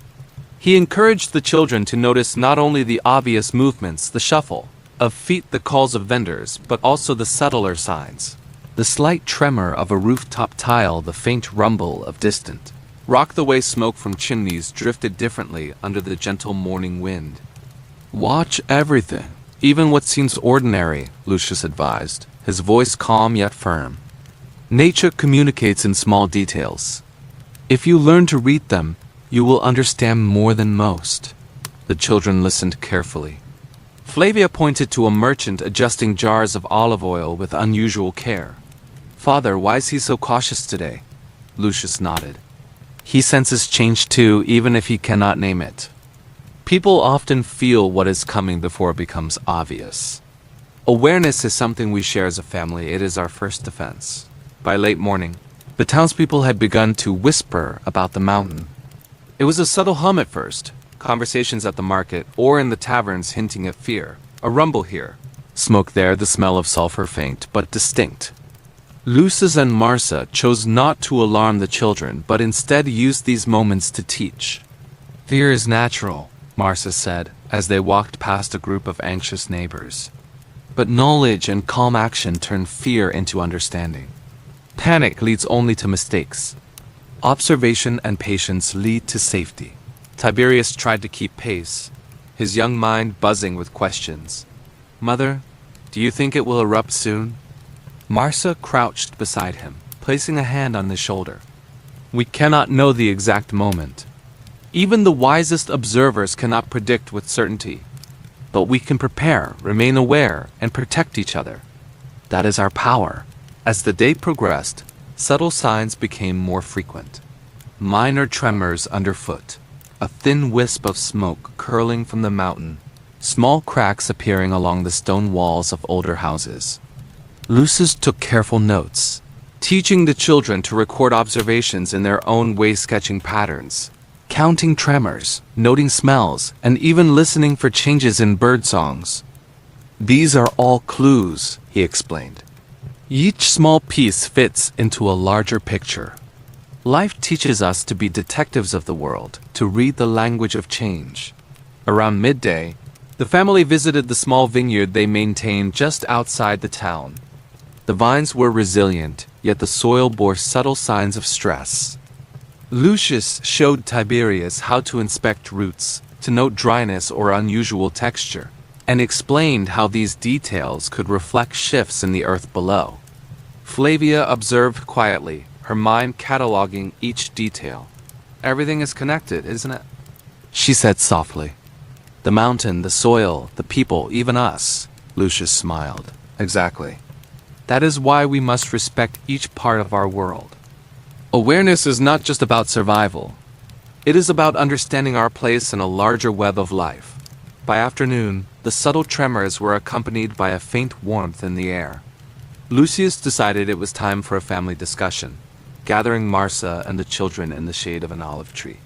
He encouraged the children to notice not only the obvious movements, the shuffle of feet, the calls of vendors, but also the subtler signs. The slight tremor of a rooftop tile, the faint rumble of distant rock, the way smoke from chimneys drifted differently under the gentle morning wind. Watch everything, even what seems ordinary, Lucius advised, his voice calm yet firm. Nature communicates in small details. If you learn to read them, you will understand more than most. The children listened carefully. Flavia pointed to a merchant adjusting jars of olive oil with unusual care. "Father, why is he so cautious today?" Lucius nodded. "He senses change too, even if he cannot name it. People often feel what is coming before it becomes obvious. Awareness is something we share as a family. It is our first defense." By late morning, the townspeople had begun to whisper about the mountain. It was a subtle hum at first, conversations at the market or in the taverns hinting at fear. A rumble here, smoke there, the smell of sulfur faint but distinct. Lucius and Marsa chose not to alarm the children, but instead used these moments to teach. "Fear is natural," Marsa said, as they walked past a group of anxious neighbors. "But knowledge and calm action turn fear into understanding. Panic leads only to mistakes. Observation and patience lead to safety." Tiberius tried to keep pace, his young mind buzzing with questions. "Mother, do you think it will erupt soon?" Marsa crouched beside him, placing a hand on his shoulder. "We cannot know the exact moment. Even the wisest observers cannot predict with certainty. But we can prepare, remain aware, and protect each other. That is our power." As the day progressed, subtle signs became more frequent. Minor tremors underfoot, a thin wisp of smoke curling from the mountain, small cracks appearing along the stone walls of older houses. Lucius took careful notes, teaching the children to record observations in their own way, sketching patterns, counting tremors, noting smells, and even listening for changes in bird songs. "These are all clues," he explained. "Each small piece fits into a larger picture. Life teaches us to be detectives of the world, to read the language of change." Around midday, the family visited the small vineyard they maintained just outside the town. The vines were resilient, yet the soil bore subtle signs of stress. Lucius showed Tiberius how to inspect roots, to note dryness or unusual texture, and explained how these details could reflect shifts in the earth below. Flavia observed quietly, her mind cataloging each detail. "Everything is connected, isn't it?" she said softly. "The mountain, the soil, the people, even us." Lucius smiled. "Exactly. That is why we must respect each part of our world. Awareness is not just about survival. It is about understanding our place in a larger web of life." By afternoon, the subtle tremors were accompanied by a faint warmth in the air. Lucius decided it was time for a family discussion, gathering Marsa and the children in the shade of an olive tree.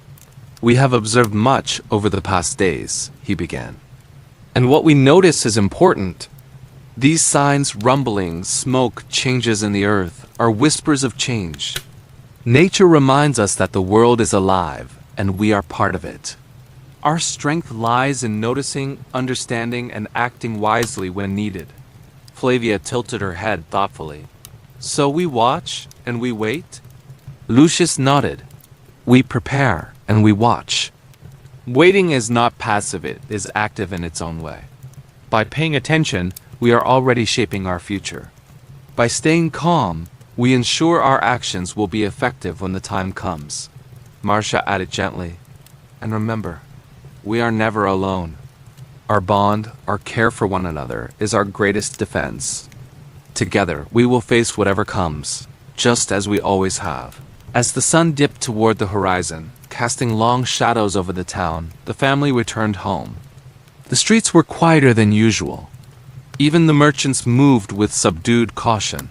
"We have observed much over the past days," he began. "And what we notice is important. These signs, rumblings, smoke, changes in the earth, are whispers of change. Nature reminds us that the world is alive, and we are part of it. Our strength lies in noticing, understanding, and acting wisely when needed. Flavia tilted her head thoughtfully. So we watch, and we wait? Lucius nodded. We prepare, and we watch. Waiting is not passive, it is active in its own way. By paying attention, we are already shaping our future. By staying calm, we ensure our actions will be effective when the time comes. Marcia added gently. And remember, we are never alone. Our bond, our care for one another, is our greatest defense. Together, we will face whatever comes, just as we always have. As the sun dipped toward the horizon, casting long shadows over the town, the family returned home. The streets were quieter than usual. Even the merchants moved with subdued caution.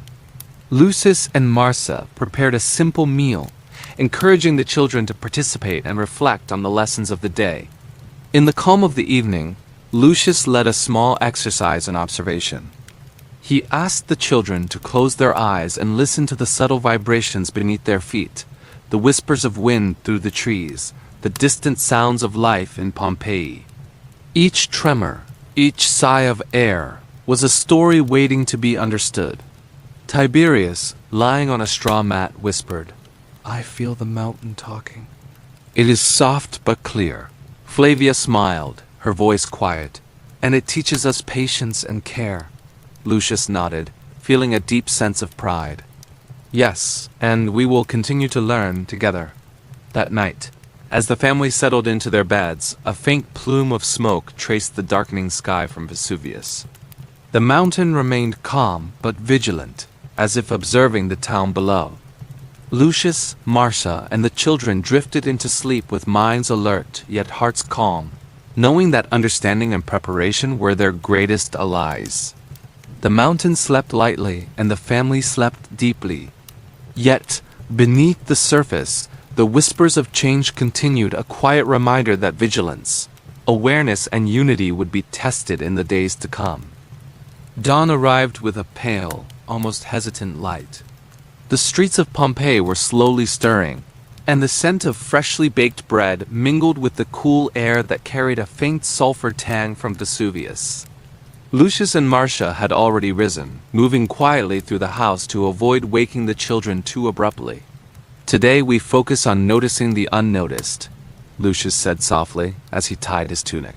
Lucius and Marcia prepared a simple meal, encouraging the children to participate and reflect on the lessons of the day. In the calm of the evening, Lucius led a small exercise in observation. He asked the children to close their eyes and listen to the subtle vibrations beneath their feet, the whispers of wind through the trees, the distant sounds of life in Pompeii. Each tremor, each sigh of air, was a story waiting to be understood. Tiberius, lying on a straw mat, whispered, I feel the mountain talking. It is soft but clear. Flavia smiled, her voice quiet. And it teaches us patience and care. Lucius nodded, feeling a deep sense of pride. Yes, and we will continue to learn together. That night, as the family settled into their beds, a faint plume of smoke traced the darkening sky from Vesuvius. The mountain remained calm but vigilant, as if observing the town below. Lucius, Marcia, and the children drifted into sleep with minds alert yet hearts calm, knowing that understanding and preparation were their greatest allies. The mountain slept lightly and the family slept deeply. Yet, beneath the surface, the whispers of change continued, a quiet reminder that vigilance, awareness, and unity would be tested in the days to come. Dawn arrived with a pale, almost hesitant light. The streets of Pompeii were slowly stirring, and the scent of freshly baked bread mingled with the cool air that carried a faint sulfur tang from Vesuvius. Lucius and Marcia had already risen, moving quietly through the house to avoid waking the children too abruptly. Today we focus on noticing the unnoticed, Lucius said softly as he tied his tunic.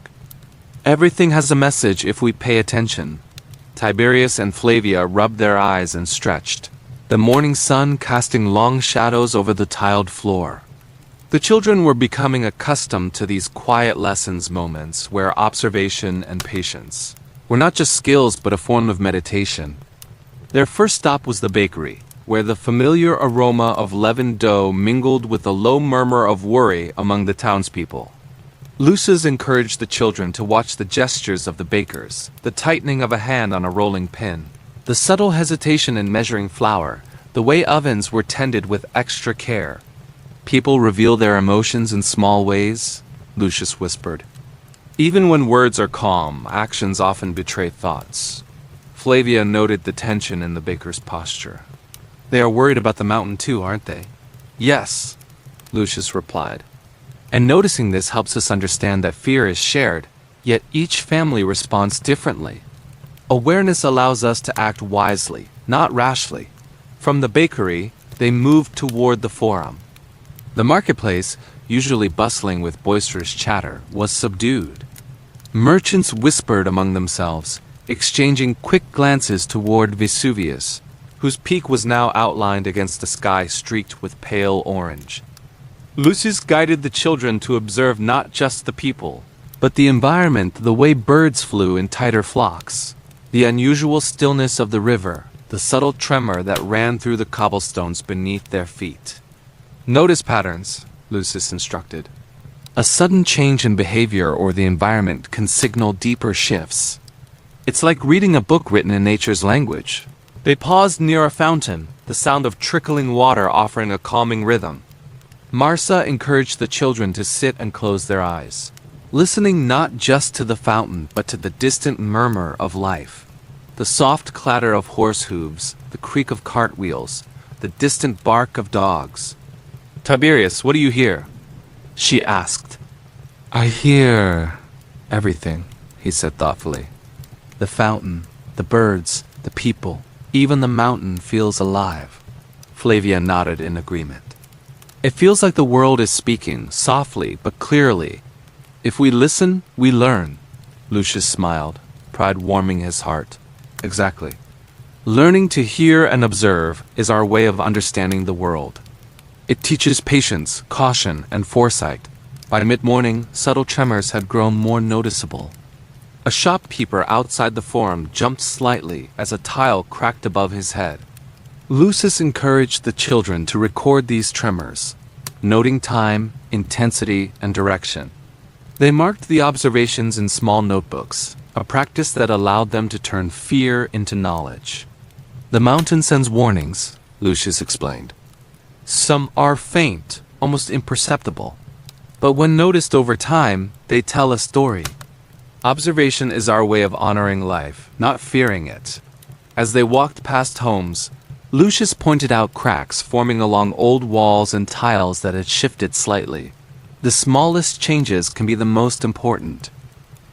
Everything has a message if we pay attention. Tiberius and Flavia rubbed their eyes and stretched, the morning sun casting long shadows over the tiled floor. The children were becoming accustomed to these quiet lessons, moments where observation and patience were not just skills but a form of meditation. Their first stop was the bakery, where the familiar aroma of leavened dough mingled with a low murmur of worry among the townspeople. Lucius encouraged the children to watch the gestures of the bakers, the tightening of a hand on a rolling pin, the subtle hesitation in measuring flour, the way ovens were tended with extra care. People reveal their emotions in small ways, Lucius whispered. Even when words are calm, actions often betray thoughts. Flavia noted the tension in the baker's posture. They are worried about the mountain too, aren't they? Yes, Lucius replied. And noticing this helps us understand that fear is shared, yet each family responds differently. Awareness allows us to act wisely, not rashly. From the bakery, they moved toward the forum. The marketplace, usually bustling with boisterous chatter, was subdued. Merchants whispered among themselves, exchanging quick glances toward Vesuvius, whose peak was now outlined against a sky streaked with pale orange. Lucius guided the children to observe not just the people, but the environment, the way birds flew in tighter flocks, the unusual stillness of the river, the subtle tremor that ran through the cobblestones beneath their feet. Notice patterns, Lucius instructed. A sudden change in behavior or the environment can signal deeper shifts. It's like reading a book written in nature's language. They paused near a fountain, the sound of trickling water offering a calming rhythm. Marcia encouraged the children to sit and close their eyes, listening not just to the fountain but to the distant murmur of life. The soft clatter of horse hooves, the creak of cartwheels, the distant bark of dogs. Tiberius, what do you hear? She asked. I hear everything, he said thoughtfully. The fountain, the birds, the people, even the mountain feels alive. Flavia nodded in agreement. It feels like the world is speaking, softly but clearly. If we listen, we learn. Lucius smiled, pride warming his heart. Exactly. Learning to hear and observe is our way of understanding the world. It teaches patience, caution, and foresight. By mid-morning, subtle tremors had grown more noticeable. A shopkeeper outside the forum jumped slightly as a tile cracked above his head. Lucius encouraged the children to record these tremors, noting time, intensity, and direction. They marked the observations in small notebooks, a practice that allowed them to turn fear into knowledge. The mountain sends warnings, Lucius explained. Some are faint, almost imperceptible. But when noticed over time, they tell a story. Observation is our way of honoring life, not fearing it. As they walked past homes, Lucius pointed out cracks forming along old walls and tiles that had shifted slightly. The smallest changes can be the most important.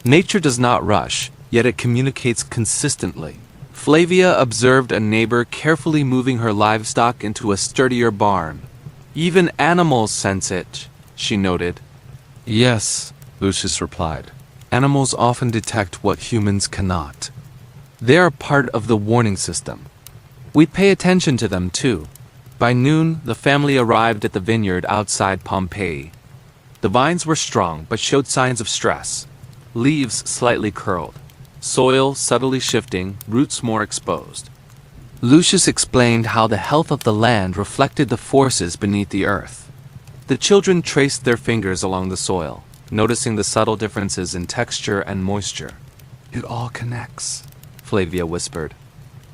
Nature does not rush, yet it communicates consistently. Flavia observed a neighbor carefully moving her livestock into a sturdier barn. Even animals sense it, she noted. Yes, Lucius replied. Animals often detect what humans cannot. They are part of the warning system. We pay attention to them too. By noon, the family arrived at the vineyard outside Pompeii. The vines were strong but showed signs of stress. Leaves slightly curled. Soil subtly shifting, roots more exposed. Lucius explained how the health of the land reflected the forces beneath the earth. The children traced their fingers along the soil, noticing the subtle differences in texture and moisture. It all connects, Flavia whispered.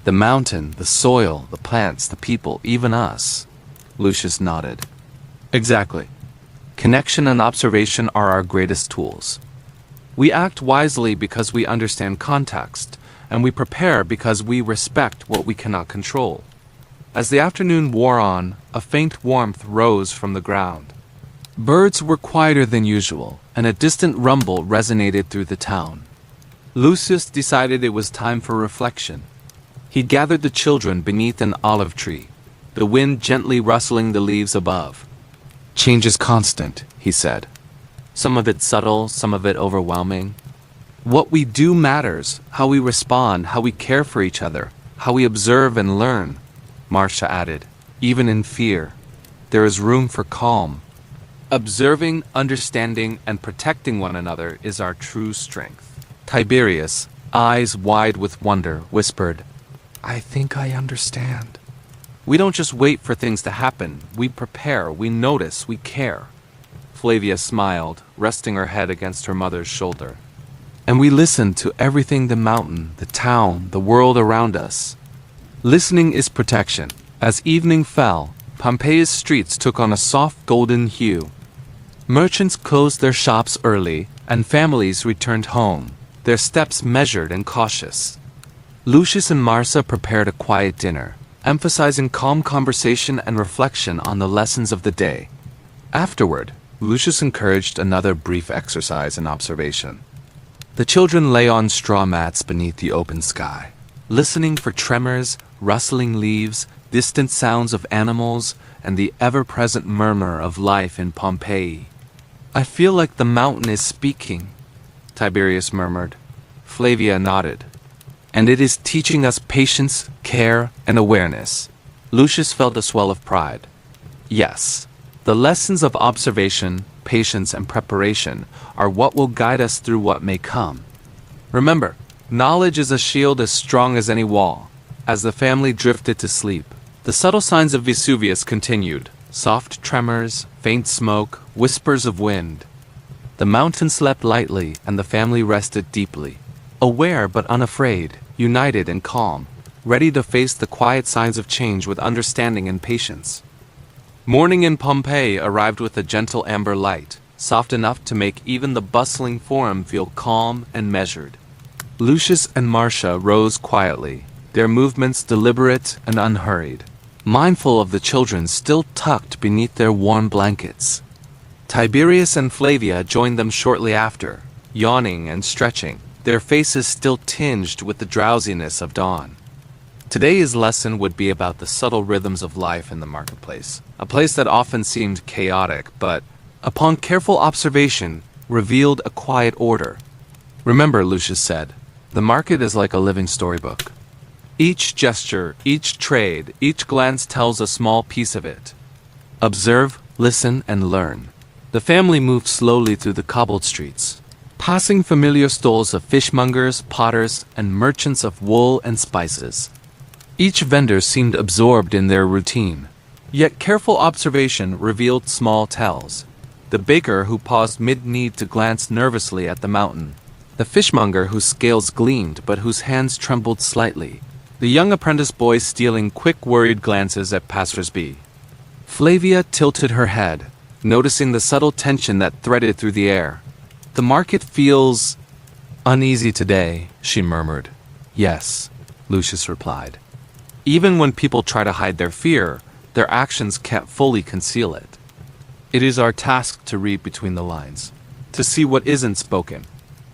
The mountain, the soil, the plants, the people, even us. Lucius nodded. Exactly. Connection and observation are our greatest tools. We act wisely because we understand context, and we prepare because we respect what we cannot control. As the afternoon wore on, a faint warmth rose from the ground. Birds were quieter than usual, and a distant rumble resonated through the town. Lucius decided it was time for reflection. He gathered the children beneath an olive tree, the wind gently rustling the leaves above. Change is constant, he said. Some of it subtle, some of it overwhelming. What we do matters, how we respond, how we care for each other, how we observe and learn, Marcia added. Even in fear, there is room for calm. Observing, understanding, and protecting one another is our true strength. Tiberius, eyes wide with wonder, whispered, I think I understand. We don't just wait for things to happen. We prepare, we notice, we care. Flavia smiled, resting her head against her mother's shoulder. And we listen to everything the mountain, the town, the world around us. Listening is protection. As evening fell, Pompeii's streets took on a soft golden hue. Merchants closed their shops early, and families returned home, their steps measured and cautious. Lucius and Marcia prepared a quiet dinner, emphasizing calm conversation and reflection on the lessons of the day. Afterward, Lucius encouraged another brief exercise in observation. The children lay on straw mats beneath the open sky, listening for tremors, rustling leaves, distant sounds of animals, and the ever-present murmur of life in Pompeii. I feel like the mountain is speaking, Tiberius murmured. Flavia nodded. And it is teaching us patience, care, and awareness. Lucius felt a swell of pride. Yes, the lessons of observation, patience, and preparation are what will guide us through what may come. Remember, knowledge is a shield as strong as any wall. As the family drifted to sleep, the subtle signs of Vesuvius continued. Soft tremors, faint smoke, whispers of wind. The mountain slept lightly, and the family rested deeply. Aware but unafraid, united and calm, ready to face the quiet signs of change with understanding and patience. Morning in Pompeii arrived with a gentle amber light, soft enough to make even the bustling forum feel calm and measured. Lucius and Marcia rose quietly, their movements deliberate and unhurried. mindful of the children still tucked beneath their warm blankets. Tiberius and Flavia joined them shortly after, yawning and stretching, their faces still tinged with the drowsiness of dawn. Today's lesson would be about the subtle rhythms of life in the marketplace, a place that often seemed chaotic, but, upon careful observation, revealed a quiet order. Remember, Lucius said, the market is like a living storybook. Each gesture, each trade, each glance tells a small piece of it. Observe, listen, and learn. The family moved slowly through the cobbled streets, passing familiar stalls of fishmongers, potters, and merchants of wool and spices. Each vendor seemed absorbed in their routine, yet careful observation revealed small tells. The baker who paused mid-need to glance nervously at the mountain, the fishmonger whose scales gleamed but whose hands trembled slightly, the young apprentice boy stealing quick worried glances at passers-by. Flavia tilted her head, noticing the subtle tension that threaded through the air. The market feels uneasy today, she murmured. Yes, Lucius replied. Even when people try to hide their fear, their actions can't fully conceal it. It is our task to read between the lines, to see what isn't spoken.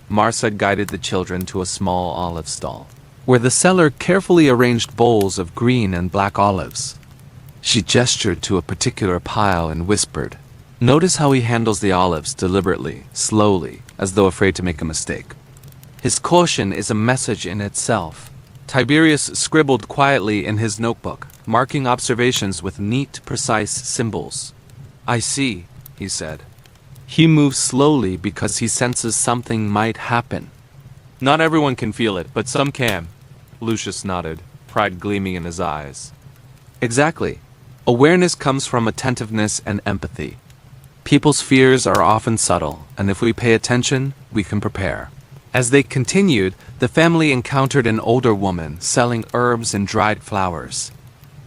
Marsa guided the children to a small olive stall, where the seller carefully arranged bowls of green and black olives. She gestured to a particular pile and whispered, "Notice how he handles the olives deliberately, slowly, as though afraid to make a mistake. His caution is a message in itself." Tiberius scribbled quietly in his notebook, marking observations with neat, precise symbols. "I see," he said. "He moves slowly because he senses something might happen." "Not everyone can feel it, but some can," Lucius nodded, pride gleaming in his eyes. "Exactly. Awareness comes from attentiveness and empathy. People's fears are often subtle, and if we pay attention, we can prepare." As they continued, the family encountered an older woman selling herbs and dried flowers.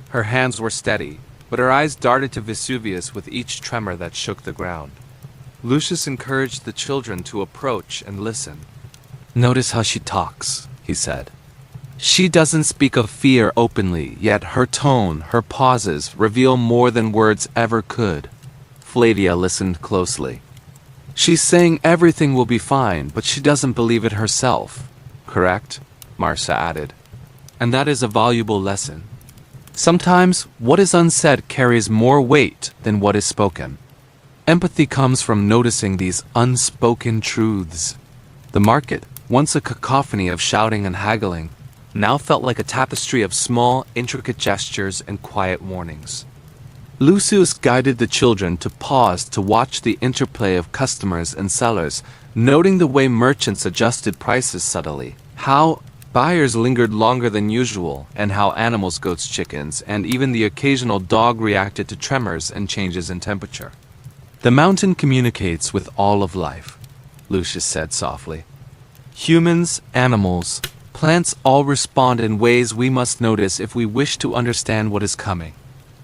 Her hands were steady, but her eyes darted to Vesuvius with each tremor that shook the ground. Lucius encouraged the children to approach and listen. "Notice how she talks," he said. "She doesn't speak of fear openly, yet her tone, her pauses, reveal more than words ever could." Flavia listened closely. "She's saying everything will be fine, but she doesn't believe it herself. Correct?" Marsa added. "And that is a valuable lesson. Sometimes what is unsaid carries more weight than what is spoken. Empathy comes from noticing these unspoken truths." The market, once a cacophony of shouting and haggling, now felt like a tapestry of small, intricate gestures and quiet warnings. Lucius guided the children to pause to watch the interplay of customers and sellers, noting the way merchants adjusted prices subtly, how buyers lingered longer than usual, and how animals, goats, chickens, and even the occasional dog reacted to tremors and changes in temperature. "The mountain communicates with all of life," Lucius said softly. "Humans, animals, plants all respond in ways we must notice if we wish to understand what is coming."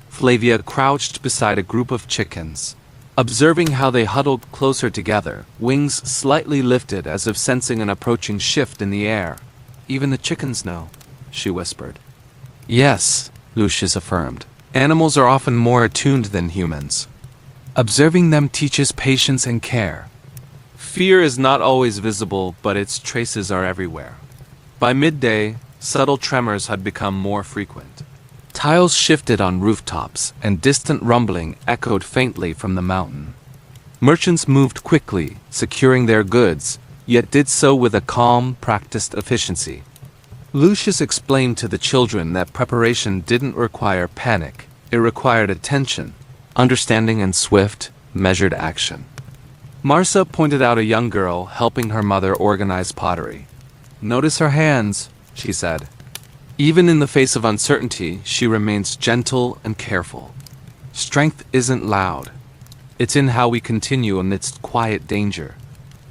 Flavia crouched beside a group of chickens, observing how they huddled closer together, wings slightly lifted as if sensing an approaching shift in the air. "Even the chickens know," she whispered. "Yes," Lucius affirmed. "Animals are often more attuned than humans. Observing them teaches patience and care. Fear is not always visible, but its traces are everywhere." By midday, subtle tremors had become more frequent. Tiles shifted on rooftops, and distant rumbling echoed faintly from the mountain. Merchants moved quickly, securing their goods, yet did so with a calm, practiced efficiency. Lucius explained to the children that preparation didn't require panic, it required attention, understanding, and swift, measured action. Marsa pointed out a young girl helping her mother organize pottery. "Notice her hands," she said. "Even in the face of uncertainty, she remains gentle and careful. Strength isn't loud. It's in how we continue amidst quiet danger,"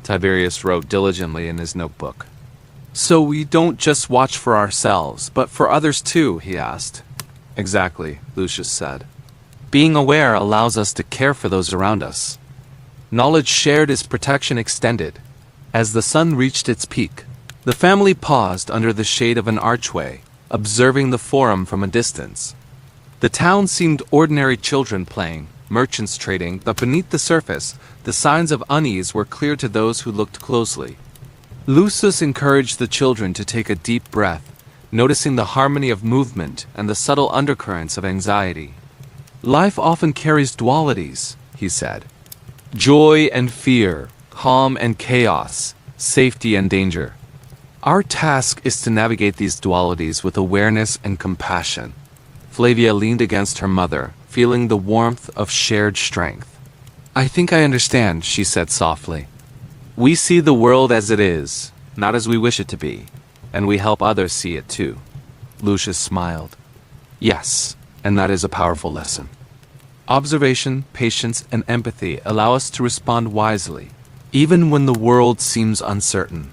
Tiberius wrote diligently in his notebook. "So we don't just watch for ourselves, but for others too?" he asked. "Exactly," Lucius said. "Being aware allows us to care for those around us. Knowledge shared is protection extended." As the sun reached its peak, the family paused under the shade of an archway, observing the forum from a distance. The town seemed ordinary children playing, merchants trading, but beneath the surface, the signs of unease were clear to those who looked closely. Lucius encouraged the children to take a deep breath, noticing the harmony of movement and the subtle undercurrents of anxiety. Life often carries dualities, he said. Joy and fear, calm and chaos, safety and danger. Our task is to navigate these dualities with awareness and compassion. Flavia leaned against her mother, feeling the warmth of shared strength. I think I understand, she said softly. We see the world as it is, not as we wish it to be, and we help others see it too. Lucius smiled. Yes, and that is a powerful lesson. Observation, patience, and empathy allow us to respond wisely, even when the world seems uncertain.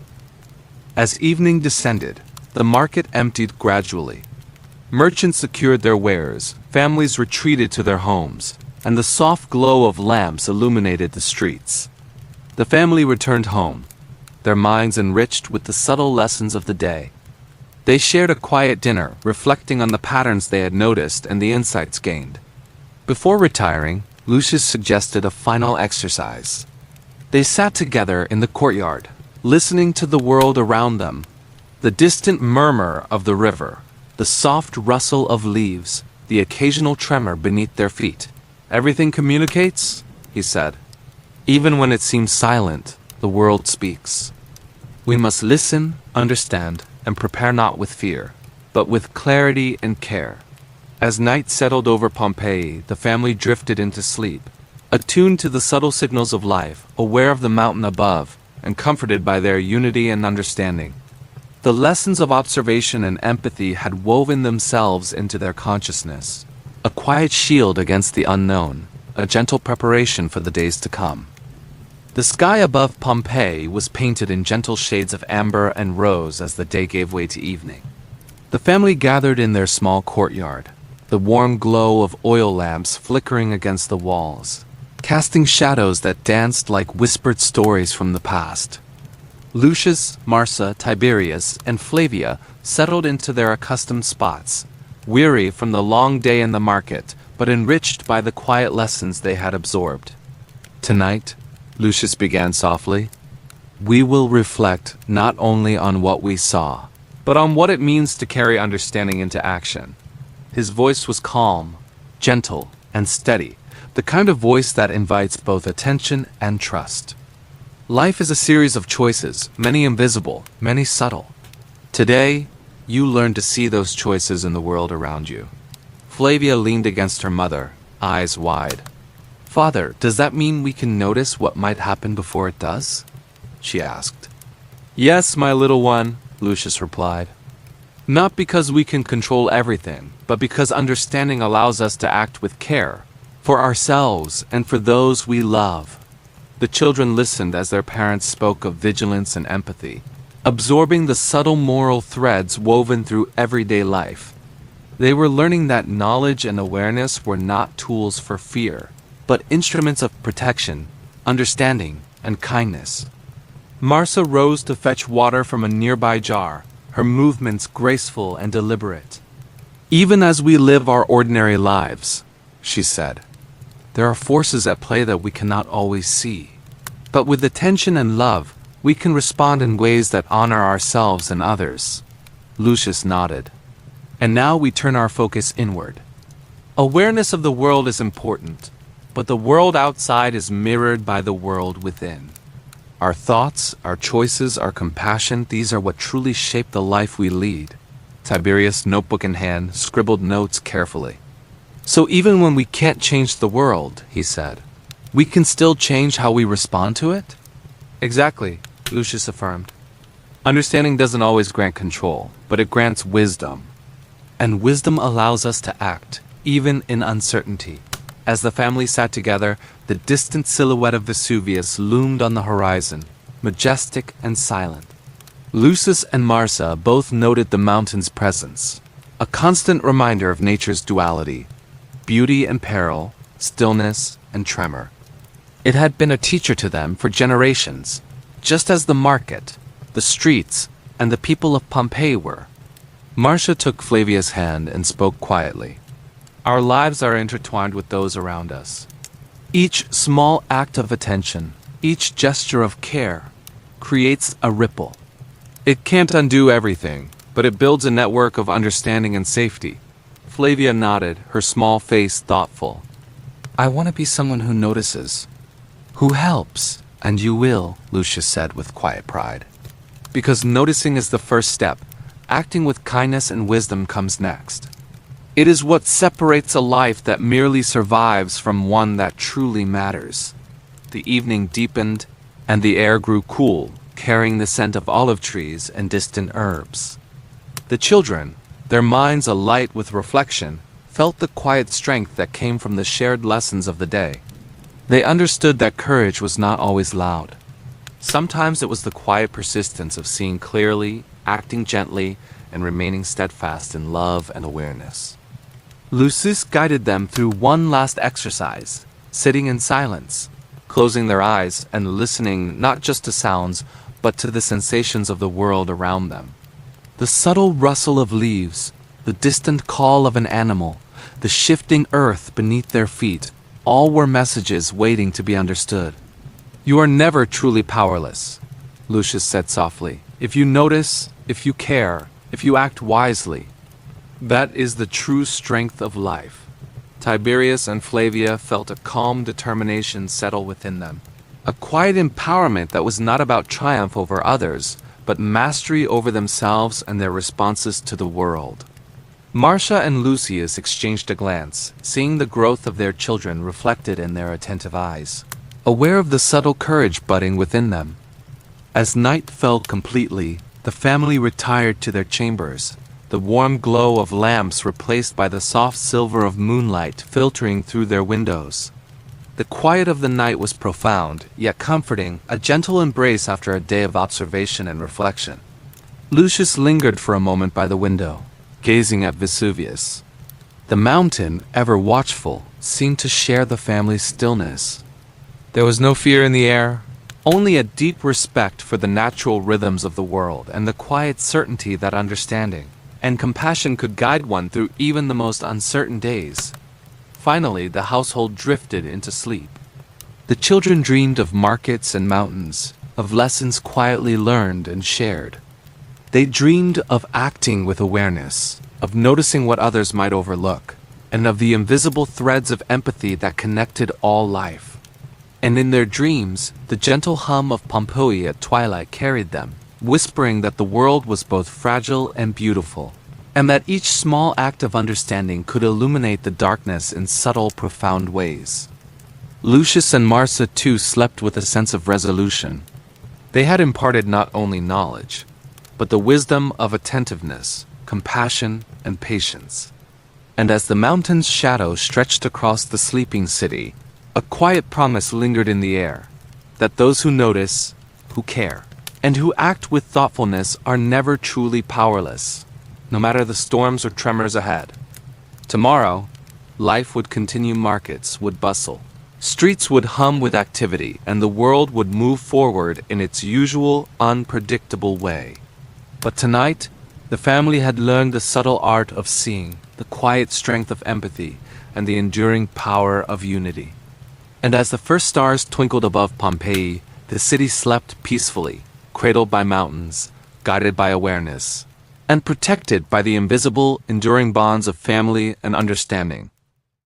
As evening descended, the market emptied gradually. Merchants secured their wares, families retreated to their homes, and the soft glow of lamps illuminated the streets. The family returned home, their minds enriched with the subtle lessons of the day. They shared a quiet dinner, reflecting on the patterns they had noticed and the insights gained. Before retiring, Lucius suggested a final exercise. They sat together in the courtyard, listening to the world around them, the distant murmur of the river, the soft rustle of leaves, the occasional tremor beneath their feet. Everything communicates, he said. Even when it seems silent, the world speaks. We must listen, understand, and prepare not with fear, but with clarity and care. As night settled over Pompeii, the family drifted into sleep, attuned to the subtle signals of life, aware of the mountain above, and comforted by their unity and understanding. The lessons of observation and empathy had woven themselves into their consciousness, a quiet shield against the unknown, a gentle preparation for the days to come. The sky above Pompeii was painted in gentle shades of amber and rose as the day gave way to evening. The family gathered in their small courtyard, the warm glow of oil lamps flickering against the walls, casting shadows that danced like whispered stories from the past. Lucius, Marsa, Tiberius, and Flavia settled into their accustomed spots, weary from the long day in the market, but enriched by the quiet lessons they had absorbed. Tonight, Lucius began softly, we will reflect not only on what we saw, but on what it means to carry understanding into action. His voice was calm, gentle, and steady, the kind of voice that invites both attention and trust. Life is a series of choices, many invisible, many subtle. Today, you learn to see those choices in the world around you. Flavia leaned against her mother, eyes wide. Father, does that mean we can notice what might happen before it does? She asked. Yes, my little one, Lucius replied. Not because we can control everything, but because understanding allows us to act with care, for ourselves and for those we love. The children listened as their parents spoke of vigilance and empathy, absorbing the subtle moral threads woven through everyday life. They were learning that knowledge and awareness were not tools for fear, but instruments of protection, understanding, and kindness. Marsa rose to fetch water from a nearby jar, her movements graceful and deliberate. Even as we live our ordinary lives, she said, there are forces at play that we cannot always see. But with attention and love, we can respond in ways that honor ourselves and others. Lucius nodded. And now we turn our focus inward. Awareness of the world is important, but the world outside is mirrored by the world within. Our thoughts, our choices, our compassion, these are what truly shape the life we lead. Tiberius, notebook in hand, scribbled notes carefully. So even when we can't change the world, he said, we can still change how we respond to it? Exactly, Lucius affirmed. Understanding doesn't always grant control, but it grants wisdom. And wisdom allows us to act, even in uncertainty. As the family sat together, the distant silhouette of Vesuvius loomed on the horizon, majestic and silent. Lucius and Marsa both noted the mountain's presence, a constant reminder of nature's duality, beauty and peril, stillness and tremor. It had been a teacher to them for generations, just as the market, the streets, and the people of Pompeii were. Marcia took Flavia's hand and spoke quietly. Our lives are intertwined with those around us. Each small act of attention, each gesture of care, creates a ripple. It can't undo everything, but it builds a network of understanding and safety. Flavia nodded, her small face thoughtful. I want to be someone who notices, who helps, and you will, Lucius said with quiet pride. Because noticing is the first step, acting with kindness and wisdom comes next. It is what separates a life that merely survives from one that truly matters. The evening deepened, and the air grew cool, carrying the scent of olive trees and distant herbs. The children, their minds alight with reflection, felt the quiet strength that came from the shared lessons of the day. They understood that courage was not always loud. Sometimes it was the quiet persistence of seeing clearly, acting gently, and remaining steadfast in love and awareness. Lucius guided them through one last exercise, sitting in silence, closing their eyes and listening not just to sounds, but to the sensations of the world around them. The subtle rustle of leaves, the distant call of an animal, the shifting earth beneath their feet, all were messages waiting to be understood. You are never truly powerless, Lucius said softly. If you notice, if you care, if you act wisely, that is the true strength of life. Tiberius and Flavia felt a calm determination settle within them. A quiet empowerment that was not about triumph over others, but mastery over themselves and their responses to the world. Marcia and Lucius exchanged a glance, seeing the growth of their children reflected in their attentive eyes, aware of the subtle courage budding within them. As night fell completely, the family retired to their chambers, the warm glow of lamps replaced by the soft silver of moonlight filtering through their windows. The quiet of the night was profound, yet comforting, a gentle embrace after a day of observation and reflection. Lucius lingered for a moment by the window, gazing at Vesuvius. The mountain, ever watchful, seemed to share the family's stillness. There was no fear in the air, only a deep respect for the natural rhythms of the world and the quiet certainty that understanding and compassion could guide one through even the most uncertain days. Finally, the household drifted into sleep. The children dreamed of markets and mountains, of lessons quietly learned and shared. They dreamed of acting with awareness, of noticing what others might overlook, and of the invisible threads of empathy that connected all life. And in their dreams, the gentle hum of Pompeii at twilight carried them, whispering that the world was both fragile and beautiful, and that each small act of understanding could illuminate the darkness in subtle, profound ways. Lucius and Marcia too slept with a sense of resolution. They had imparted not only knowledge, but the wisdom of attentiveness, compassion, and patience. And as the mountain's shadow stretched across the sleeping city, a quiet promise lingered in the air, that those who notice, who care, and who act with thoughtfulness are never truly powerless, no matter the storms or tremors ahead. Tomorrow, life would continue, markets would bustle, streets would hum with activity, and the world would move forward in its usual, unpredictable way. But tonight, the family had learned the subtle art of seeing, the quiet strength of empathy, and the enduring power of unity. And as the first stars twinkled above Pompeii, the city slept peacefully, cradled by mountains, guided by awareness, and protected by the invisible, enduring bonds of family and understanding.